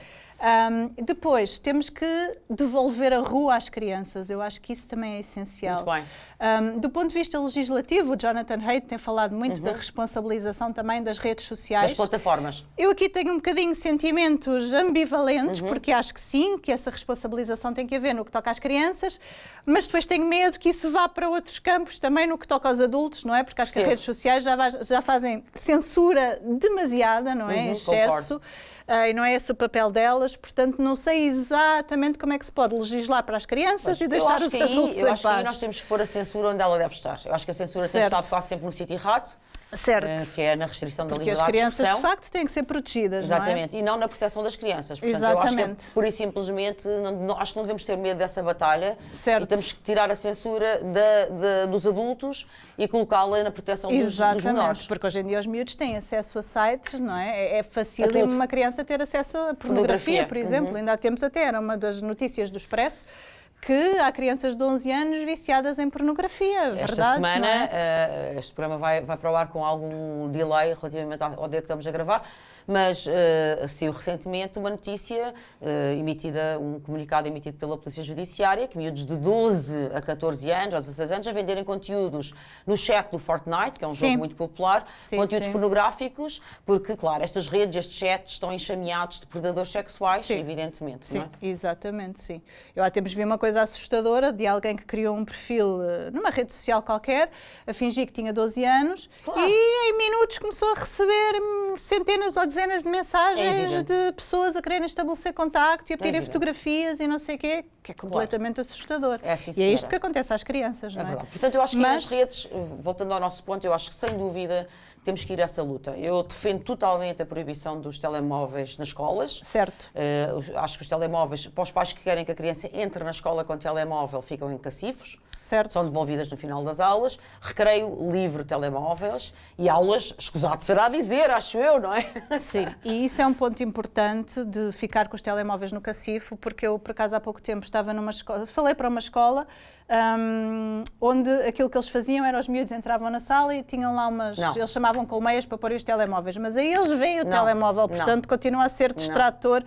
Depois, temos que devolver a rua às crianças. Eu acho que isso também é essencial.
Muito bem.
Do ponto de vista legislativo, o Jonathan Haidt tem falado muito da responsabilização também das redes sociais.
Das plataformas.
Eu aqui tenho um bocadinho sentimentos ambivalentes, porque acho que sim, que essa responsabilização tem que haver no que toca às crianças, mas depois tenho medo que isso vá para outros campos também no que toca aos adultos, não é? Porque acho que as redes sociais já fazem censura demasiada, não é? Em excesso. E não é esse o papel delas, portanto não sei exatamente como é que se pode legislar para as crianças e deixar os adultos em paz.
Eu acho que aí nós temos que pôr a censura onde ela deve estar. Eu acho que a censura tem estado quase sempre no sítio errado.
Certo.
Que é na restrição da liberdade de
expressão. Porque as crianças,
de
facto, têm que ser protegidas,
exatamente,
não é?
E não na proteção das crianças. Portanto,
exatamente.
Eu acho que, pura e simplesmente, acho que não devemos ter medo dessa batalha.
Certo.
E temos que tirar a censura dos adultos e colocá-la na proteção dos menores.
Porque hoje em dia os miúdos têm acesso a sites, não é? É facílimo uma criança ter acesso a pornografia, por exemplo. Ainda há tempos até, era uma das notícias do Expresso, que há crianças de 11 anos viciadas em pornografia, verdade?
Esta semana,
é?
este programa vai para o ar com algum delay relativamente ao dia que estamos a gravar, mas saiu recentemente uma notícia emitida, um comunicado emitido pela Polícia Judiciária, que miúdos de 12 a 14 anos, ou 16 anos, a venderem conteúdos no chat do Fortnite, que é um jogo muito popular, conteúdos pornográficos, porque, claro, estas redes, estes chats estão enxameados de predadores sexuais, evidentemente.
Sim,
não é?
Exatamente, sim. Eu há tempos vi uma coisa assustadora de alguém que criou um perfil numa rede social qualquer, a fingir que tinha 12 anos e em minutos começou a receber centenas ou dezenas de mensagens de pessoas a quererem estabelecer contacto e a pedirem fotografias e não sei o quê, que é completamente assustador. E é isto que acontece às crianças, não é?
Verdade. Portanto, eu acho que nas redes, voltando ao nosso ponto, eu acho que sem dúvida temos que ir a essa luta. Eu defendo totalmente a proibição dos telemóveis nas escolas.
Certo.
Acho que os telemóveis, para os pais que querem que a criança entre na escola com telemóvel, ficam em cacifros.
Certo.
São devolvidas no final das aulas. Recreio livre telemóveis e aulas, escusado será dizer, acho eu, não é?
Sim, e isso é um ponto importante de ficar com os telemóveis no cacifo, porque eu, por acaso, há pouco tempo estava numa escola, falei para uma escola onde aquilo que eles faziam era os miúdos entravam na sala e tinham lá eles chamavam colmeias para pôr os telemóveis, mas aí eles veem o telemóvel, portanto continua a ser distrator.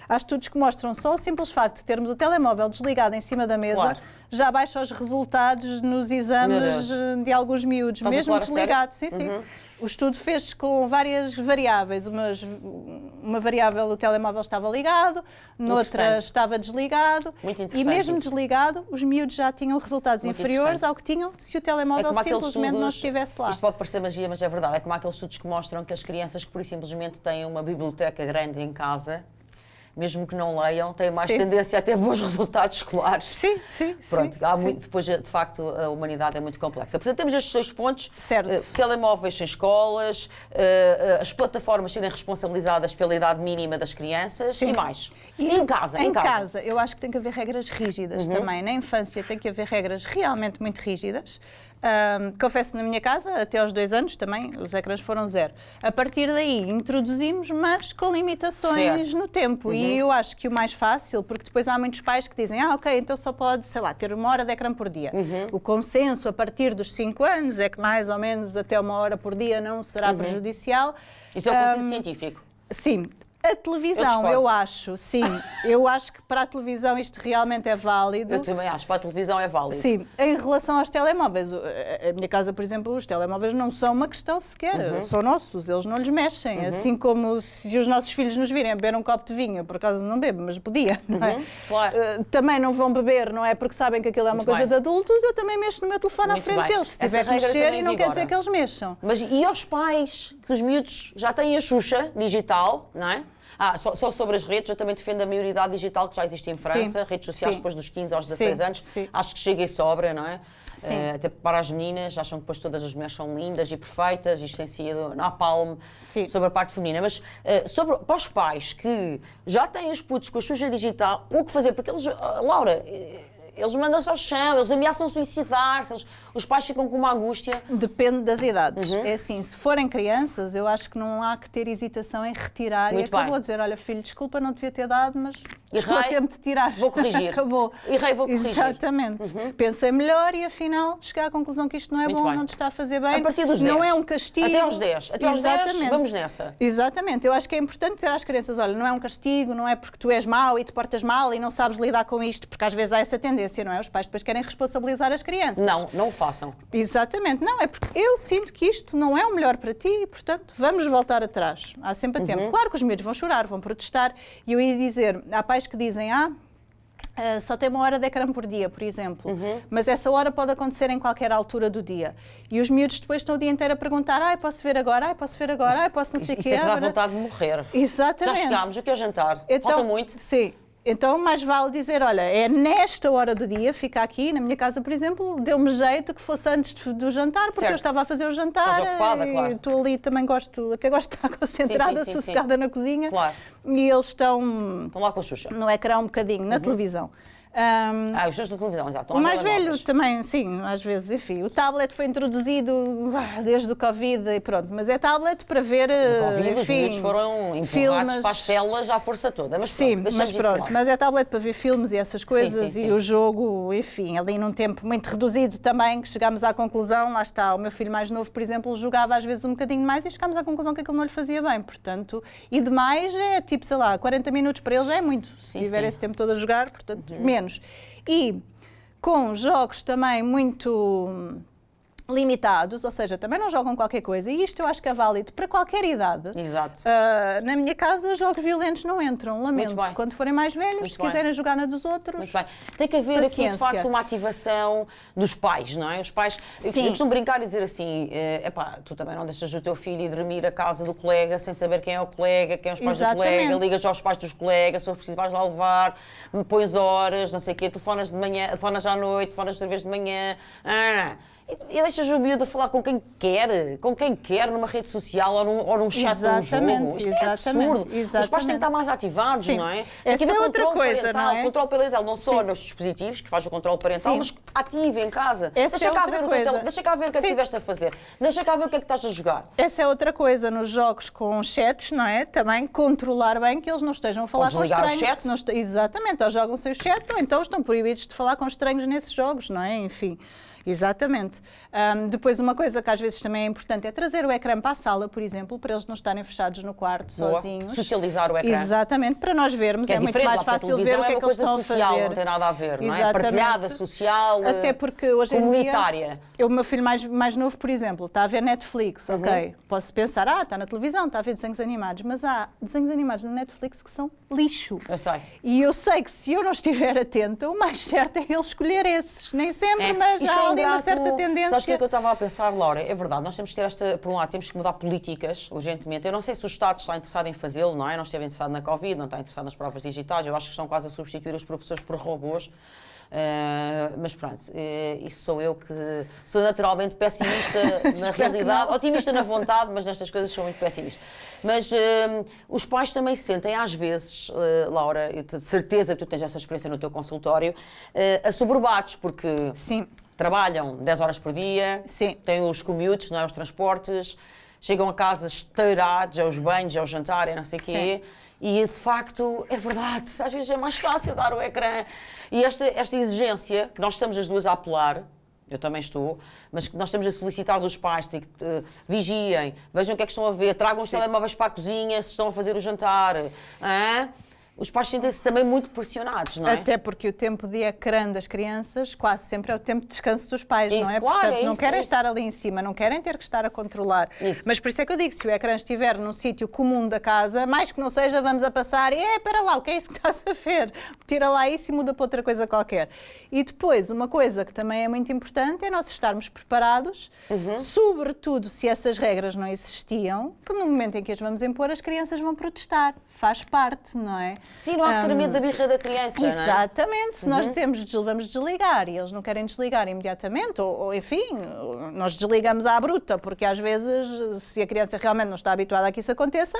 Há estudos que mostram só o simples facto de termos o telemóvel desligado em cima da mesa, já baixa os resultados nos exames de alguns miúdos, mesmo desligado. Sim, sim. O estudo fez com várias variáveis. Uma variável, o telemóvel estava ligado, noutra estava desligado. E mesmo desligado, os miúdos já tinham resultados inferiores ao que tinham se o telemóvel simplesmente não estivesse lá.
Isto pode parecer magia, mas é verdade. É como aqueles estudos que mostram que as crianças que, por simplesmente, têm uma biblioteca grande em casa, mesmo que não leiam, têm mais tendência a ter bons resultados escolares.
Sim, sim.
Pronto, depois, de facto, a humanidade é muito complexa. Portanto, temos estes 6 pontos.
Certo.
Telemóveis em escolas, as plataformas serem responsabilizadas pela idade mínima das crianças e mais. E em casa?
Em casa, eu acho que tem que haver regras rígidas também. Na infância tem que haver regras realmente muito rígidas. Confesso, na minha casa, até aos 2 anos também, os ecrãs foram 0. A partir daí, introduzimos, mas com limitações no tempo. E eu acho que o mais fácil, porque depois há muitos pais que dizem ok, então só pode, sei lá, ter 1 hora de ecrã por dia. O consenso, a partir dos 5 anos, é que mais ou menos até 1 hora por dia não será prejudicial.
Isso é o consenso científico?
Sim. A televisão, eu acho, sim. Eu acho que para a televisão isto realmente é válido.
Eu também acho, para a televisão é válido.
Sim. Em relação aos telemóveis, a minha casa, por exemplo, os telemóveis não são uma questão sequer. São nossos, eles não lhes mexem. Assim como se os nossos filhos nos virem a beber um copo de vinho, por acaso não bebo, mas podia, não é?
Claro.
Também não vão beber, não é? Porque sabem que aquilo é uma coisa de adultos, eu também mexo no meu telefone à frente deles. Se tiver que mexer, e não quer dizer que eles mexam.
Mas e aos pais, que os miúdos já têm a Xuxa digital, não é? Só sobre as redes, eu também defendo a maioridade digital que já existe em França, redes sociais depois dos 15 aos 16 anos. Acho que chega e sobra, não é? Até para as meninas, acham que depois todas as mulheres são lindas e perfeitas, isto tem sido napalm sobre a parte feminina. Mas para os pais que já têm os putos com a Xuxa digital, o que fazer? Porque eles, Laura, eles mandam-se ao chão, eles ameaçam suicidar-se, os pais ficam com uma angústia.
Depende das idades. É assim, se forem crianças, eu acho que não há que ter hesitação em retirar.
Muito
e acabou a dizer, olha filho, desculpa, não devia ter dado, mas estou a tempo de tirar.
Vou corrigir.
Acabou.
Errei, vou corrigir.
Exatamente. Pensei melhor e afinal cheguei à conclusão que isto não é
muito
bom,
bem.
não te está a fazer bem.
A partir dos 10.
Não é um castigo.
Até aos 10. Até aos 10, vamos nessa.
Exatamente. Eu acho que é importante dizer às crianças, olha, não é um castigo, não é porque tu és mau e te portas mal e não sabes lidar com isto, porque às vezes há essa tendência, não é? Os pais depois querem responsabilizar as crianças.
Não o façam.
Exatamente. Não, é porque eu sinto que isto não é o melhor para ti e, portanto, vamos voltar atrás. Há sempre tempo. Claro que os miúdos vão chorar, vão protestar. E eu ia dizer, há pais que dizem, só tem 1 hora de ecrã por dia, por exemplo. Mas essa hora pode acontecer em qualquer altura do dia. E os miúdos depois estão o dia inteiro a perguntar, posso ver agora, posso ver agora, posso não sei o quê.
Isso é que dá vontade de morrer.
Exatamente.
Já chegámos, o que é jantar?
Então,
falta muito?
Sim. Então, mais vale dizer, olha, é nesta hora do dia, fica aqui, na minha casa, por exemplo, deu-me jeito que fosse antes do jantar, porque eu estava a fazer o jantar.
Estás ocupada, claro.
Estou ali, também até gosto de estar concentrada, sossegada na cozinha.
Claro.
E eles estão
lá com a Xuxa.
No ecrã um bocadinho, na televisão.
Os shows da televisão, exato.
O mais velho também, sim, às vezes, enfim. O tablet foi introduzido desde o Covid e pronto, mas é tablet para ver,
Covid, os miúdos foram empurrados para as telas à força toda. Mas
sim, mas é tablet para ver filmes e essas coisas e o jogo, enfim, ali num tempo muito reduzido também, que chegámos à conclusão, lá está, o meu filho mais novo, por exemplo, jogava às vezes um bocadinho mais e chegámos à conclusão que aquilo não lhe fazia bem, portanto, e demais é tipo, sei lá, 40 minutos para ele já é muito, se tiver esse tempo todo a jogar, portanto, menos. E com jogos também muito limitados, ou seja, também não jogam qualquer coisa, e isto eu acho que é válido para qualquer idade.
Exato.
Na minha casa, jogos violentos não entram, lamento. Quando forem mais velhos, se quiserem jogar na dos outros.
Muito bem. Tem que haver aqui, de facto, uma ativação dos pais, não é? Os pais, eu costumo brincar e dizer assim, epá, tu também não deixas o teu filho ir dormir à casa do colega sem saber quem é o colega, quem é os pais do colega, ligas aos pais dos colegas, se for preciso vais lá levar, me pões horas, não sei o quê, telefonas de manhã, telefonas à noite, telefonas outra vez de manhã, e deixas o miúdo a falar com quem quer numa rede social ou num chat de um jogo. Isto é absurdo. Os pais têm que estar mais ativados, não é? Tem que haver controle parental, controle parental, não só nos dispositivos, que faz o controle parental, mas ativo em casa. Deixa cá ver o que é que estiveste a fazer. Deixa cá ver o que é que estás a jogar.
Essa é outra coisa nos jogos com chats, não é? Também controlar bem que eles não estejam a falar com estranhos. Exatamente, ou jogam sem o chat, ou então estão proibidos de falar com estranhos nesses jogos, não é? Enfim. Exatamente. Depois, uma coisa que às vezes também é importante é trazer o ecrã para a sala, por exemplo, para eles não estarem fechados no quarto, sozinhos.
Socializar o ecrã.
Exatamente, para nós vermos. É muito mais fácil ver o que é que eles estão a fazer.
Não tem nada a ver, não é? Partilhada, social,
até porque hoje
comunitária.
Em dia, o meu filho mais novo, por exemplo, está a ver Netflix, ok? Posso pensar, está na televisão, está a ver desenhos animados, mas há desenhos animados na Netflix que são lixo.
Eu sei.
E eu sei que se eu não estiver atenta, o mais certo é ele escolher esses. Nem sempre, mas já há ali uma certa tendência.
Sabes o que é que eu estava a pensar, Laura? É verdade, nós temos que ter por um lado, temos que mudar políticas urgentemente. Eu não sei se o Estado está interessado em fazê-lo, não é? Não esteve interessado na Covid, não está interessado nas provas digitais. Eu acho que estão quase a substituir os professores por robôs. Mas pronto, isso sou eu que sou naturalmente pessimista na realidade, otimista na vontade, mas nestas coisas sou muito pessimista. Mas os pais também se sentem às vezes, Laura, eu tenho certeza que tu tens essa experiência no teu consultório, assoberbados, porque trabalham 10 horas por dia, têm os commutes, não é, os transportes, chegam a casa esteirados, aos banhos, ao jantar e não sei o quê. E, de facto, é verdade, às vezes é mais fácil dar o ecrã. E esta exigência, que nós estamos as duas a apelar, eu também estou, mas que nós estamos a solicitar dos pais que vigiem, vejam o que é que estão a ver, tragam os telemóveis para a cozinha se estão a fazer o jantar. Os pais sentem-se também muito pressionados, não é?
Até porque o tempo de ecrã das crianças quase sempre é o tempo de descanso dos pais, não é?
Claro,
portanto, não querem estar ali em cima, não querem ter que estar a controlar. Mas por isso é que eu digo, se o ecrã estiver num sítio comum da casa, mais que não seja, vamos a passar e, espera lá, o que é isso que estás a ver? Tira lá isso e muda para outra coisa qualquer. E depois, uma coisa que também é muito importante é nós estarmos preparados, sobretudo se essas regras não existiam, que no momento em que as vamos impor, as crianças vão protestar. Faz parte, não é?
Sim, não há que ter medo da birra da criança,
exatamente,
não é?
se nós dizemos vamos desligar e eles não querem desligar imediatamente, ou enfim, nós desligamos à bruta, porque às vezes, se a criança realmente não está habituada a que isso aconteça,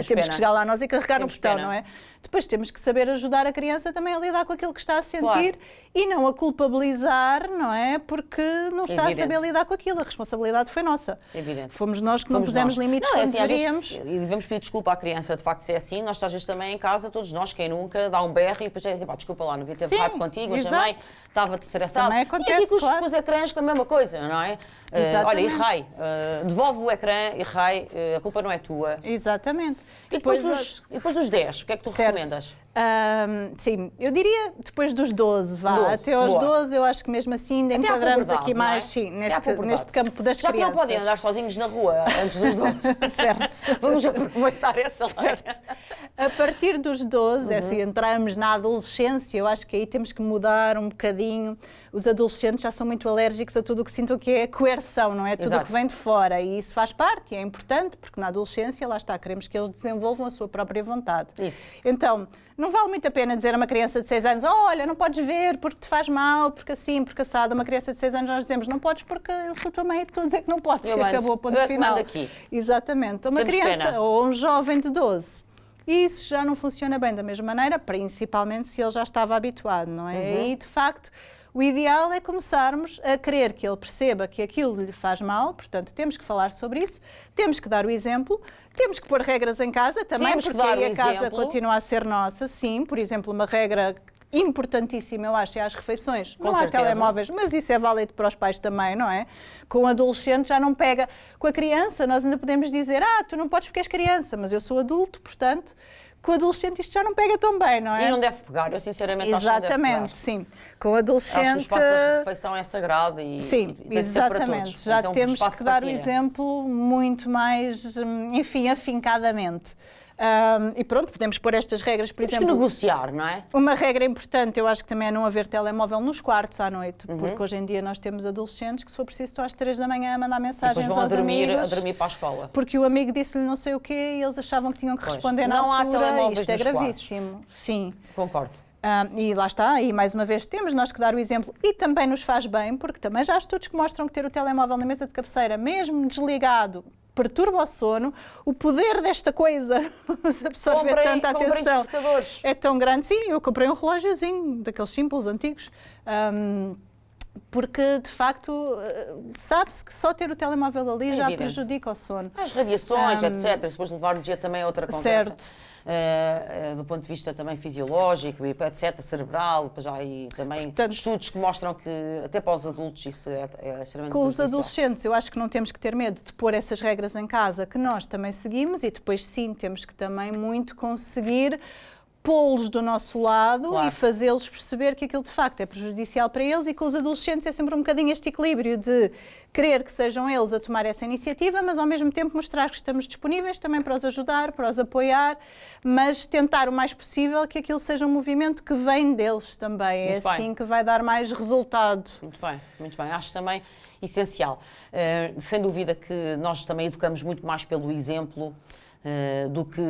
temos que chegar lá nós e carregar no botão, não é? Depois temos que saber ajudar a criança também a lidar com aquilo que está a sentir e não a culpabilizar, não é? Porque não está a saber lidar com aquilo, a responsabilidade foi nossa.
Evidente.
Fomos nós que não pusemos limites quando deveríamos.
E devemos pedir desculpa à criança, de facto, se é assim, nós às vezes também em casa, todos nós, quem nunca, dá um berro e depois diz, desculpa lá, não devia ter berrado contigo, mas também estava-te estressado.
Também acontece,
e aqui com os ecrãs, que é a mesma coisa, não é? Olha, errei, devolve o ecrã, errei, a culpa não é tua.
Exatamente.
E depois dos 10, o que é que tu recomendas?
Sim, eu diria depois dos 12, até aos 12 eu acho que mesmo assim ainda enquadramos aqui mais, sim, neste campo das crianças.
Já que não podem andar sozinhos na rua antes dos 12.
Certo.
Vamos aproveitar essa certo.
A partir dos 12, assim, entramos na adolescência, eu acho que aí temos que mudar um bocadinho. Os adolescentes já são muito alérgicos a tudo o que sintam que é coerção, não é? Tudo o que vem de fora, e isso faz parte, e é importante, porque na adolescência, lá está, queremos que eles desenvolvam a sua própria vontade.
Isso.
Então, não vale muito a pena dizer a uma criança de 6 anos, olha, não podes ver porque te faz mal, porque assim, porque assado. Uma criança de 6 anos nós dizemos, não podes porque eu sou tua mãe e estou a dizer que não podes, e acabou, ponto final.
Aqui.
Exatamente. Uma criança ou um jovem de 12, isso já não funciona bem da mesma maneira, principalmente se ele já estava habituado, não é? E, de facto, o ideal é começarmos a querer que ele perceba que aquilo lhe faz mal, portanto, temos que falar sobre isso, temos que dar o exemplo, temos que pôr regras em casa também, porque aí a casa continua a ser nossa, sim, por exemplo, uma regra importantíssima, eu acho, é às refeições. Não há telemóveis, mas isso é válido para os pais também, não é? Com o adolescente já não pega. Com a criança, nós ainda podemos dizer, tu não podes porque és criança, mas eu sou adulto, portanto, Com o adolescente isto já não pega tão bem, não é?
E não deve pegar, eu sinceramente acho que não deve pegar.
Exatamente, sim. Com o adolescente...
Acho que o espaço da refeição é sagrado e
sim,
e tem que ser para
exatamente.
todos.
Já
Mas é um
temos
espaço
que
de
dar o
partilha.
exemplo muito mais, enfim, afincadamente. E pronto, podemos pôr estas regras, por
Temos que
exemplo...
negociar, não é?
Uma regra importante, eu acho que também é não haver telemóvel nos quartos à noite, porque hoje em dia nós temos adolescentes que, se for preciso, estão às 3 da manhã a mandar mensagens
Depois vão
aos
a dormir
amigos,
para a escola.
porque o amigo disse-lhe não sei o quê e eles achavam que tinham que
Pois.
responder na
Não há
altura.
telemóveis
Isto é
nos quartos.
gravíssimo. Sim.
Concordo.
E lá está, e mais uma vez temos nós que dar o exemplo, e também nos faz bem, porque também já há estudos que mostram que ter o telemóvel na mesa de cabeceira, mesmo desligado, perturba o sono. O poder desta coisa, se absorver tanta atenção,
despertadores.
é tão grande. Sim, eu comprei um relógiozinho, daqueles simples, antigos, porque de facto sabe-se que só ter o telemóvel ali já
evidente.
prejudica o sono.
As radiações, etc. Depois de levar o dia também é outra conversa.
Certo.
Do ponto de vista também fisiológico, e etc., cerebral, depois já há aí também
Portanto,
estudos que mostram que até para os adultos isso é extremamente
com os
prejudicial.
adolescentes, eu acho que não temos que ter medo de pôr essas regras em casa que nós também seguimos e depois sim temos que também muito conseguir pô-los do nosso lado
Claro.
e fazê-los perceber que aquilo de facto é prejudicial para eles, e com os adolescentes é sempre um bocadinho este equilíbrio de querer que sejam eles a tomar essa iniciativa, mas ao mesmo tempo mostrar que estamos disponíveis também para os ajudar, para os apoiar, mas tentar o mais possível que aquilo seja um movimento que vem deles também.
Muito
é
bem.
assim que vai dar mais resultado.
Muito bem. Acho também essencial. Sem dúvida que nós também educamos muito mais pelo exemplo do que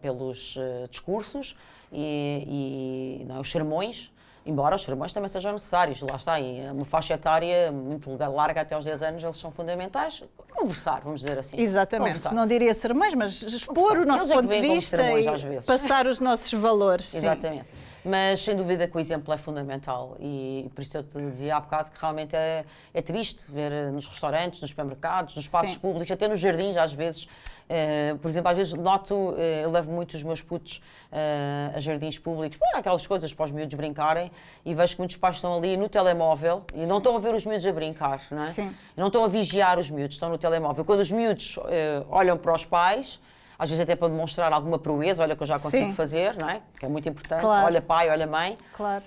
pelos discursos e não, os sermões, embora os sermões também sejam necessários. Lá está, e uma faixa etária muito larga até aos 10 anos, eles são fundamentais. Conversar, vamos dizer assim.
Exatamente,
Conversar.
não diria sermões, mas expor o nosso
Eles é que
ponto de
vêm como
vista
sermões,
e
às vezes.
passar os nossos valores. Sim.
Exatamente. Mas sem dúvida que o exemplo é fundamental e por isso eu te dizia há bocado que realmente é triste ver nos restaurantes, nos supermercados, nos espaços
Sim.
públicos, até nos jardins às vezes. Por exemplo, às vezes noto, eu levo muito os meus putos a jardins públicos, aquelas coisas para os miúdos brincarem, e vejo que muitos pais estão ali no telemóvel e não estão a ver os miúdos a brincar, não é?
Sim.
E não estão a vigiar os miúdos, estão no telemóvel. Quando os miúdos olham para os pais, às vezes até para demonstrar alguma proeza, olha que eu já consigo
Sim.
fazer, não é? Que é muito importante,
Claro.
olha pai, olha mãe.
Claro.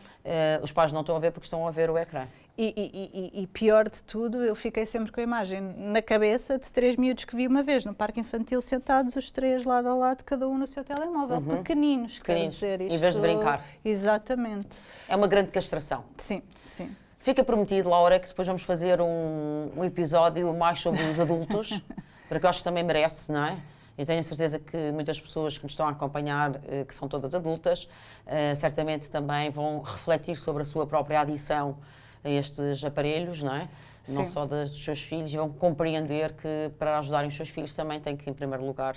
Os pais não estão a ver porque estão a ver o ecrã.
E pior de tudo, eu fiquei sempre com a imagem na cabeça de 3 miúdos que vi uma vez no parque infantil, sentados os 3 lado a lado, cada um no seu telemóvel, pequeninos, quer dizer.
Em vez de brincar.
Exatamente.
É uma grande castração.
Sim, sim.
Fica prometido, Laura, que depois vamos fazer um episódio mais sobre os adultos, porque eu acho que também merece, não é? Eu tenho a certeza que muitas pessoas que nos estão a acompanhar, que são todas adultas, certamente também vão refletir sobre a sua própria adição a estes aparelhos, não é?
Sim.
Não só dos seus filhos, e vão compreender que para ajudarem os seus filhos também têm que, em primeiro lugar,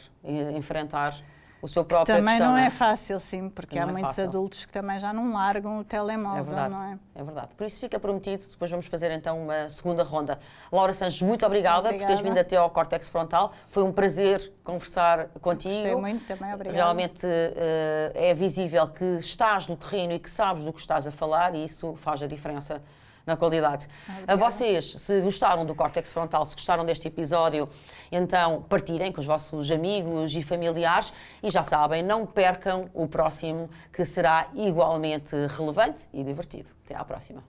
enfrentar o seu próprio
Também
questão,
não é
é?
fácil, sim, porque
Não
há
é
muitos
fácil.
adultos que também já não largam o telemóvel,
É verdade,
não é?
é verdade. Por isso fica prometido, depois vamos fazer então uma segunda ronda. Laura Sanches, muito obrigada por teres vindo até ao Córtex Frontal. Foi um prazer conversar contigo.
Gostei muito também, obrigada.
Realmente é visível que estás no terreno e que sabes do que estás a falar, e isso faz a diferença na qualidade. A vocês, se gostaram do Córtex Frontal, se gostaram deste episódio, então partilhem com os vossos amigos e familiares, e já sabem, não percam o próximo, que será igualmente relevante e divertido. Até à próxima.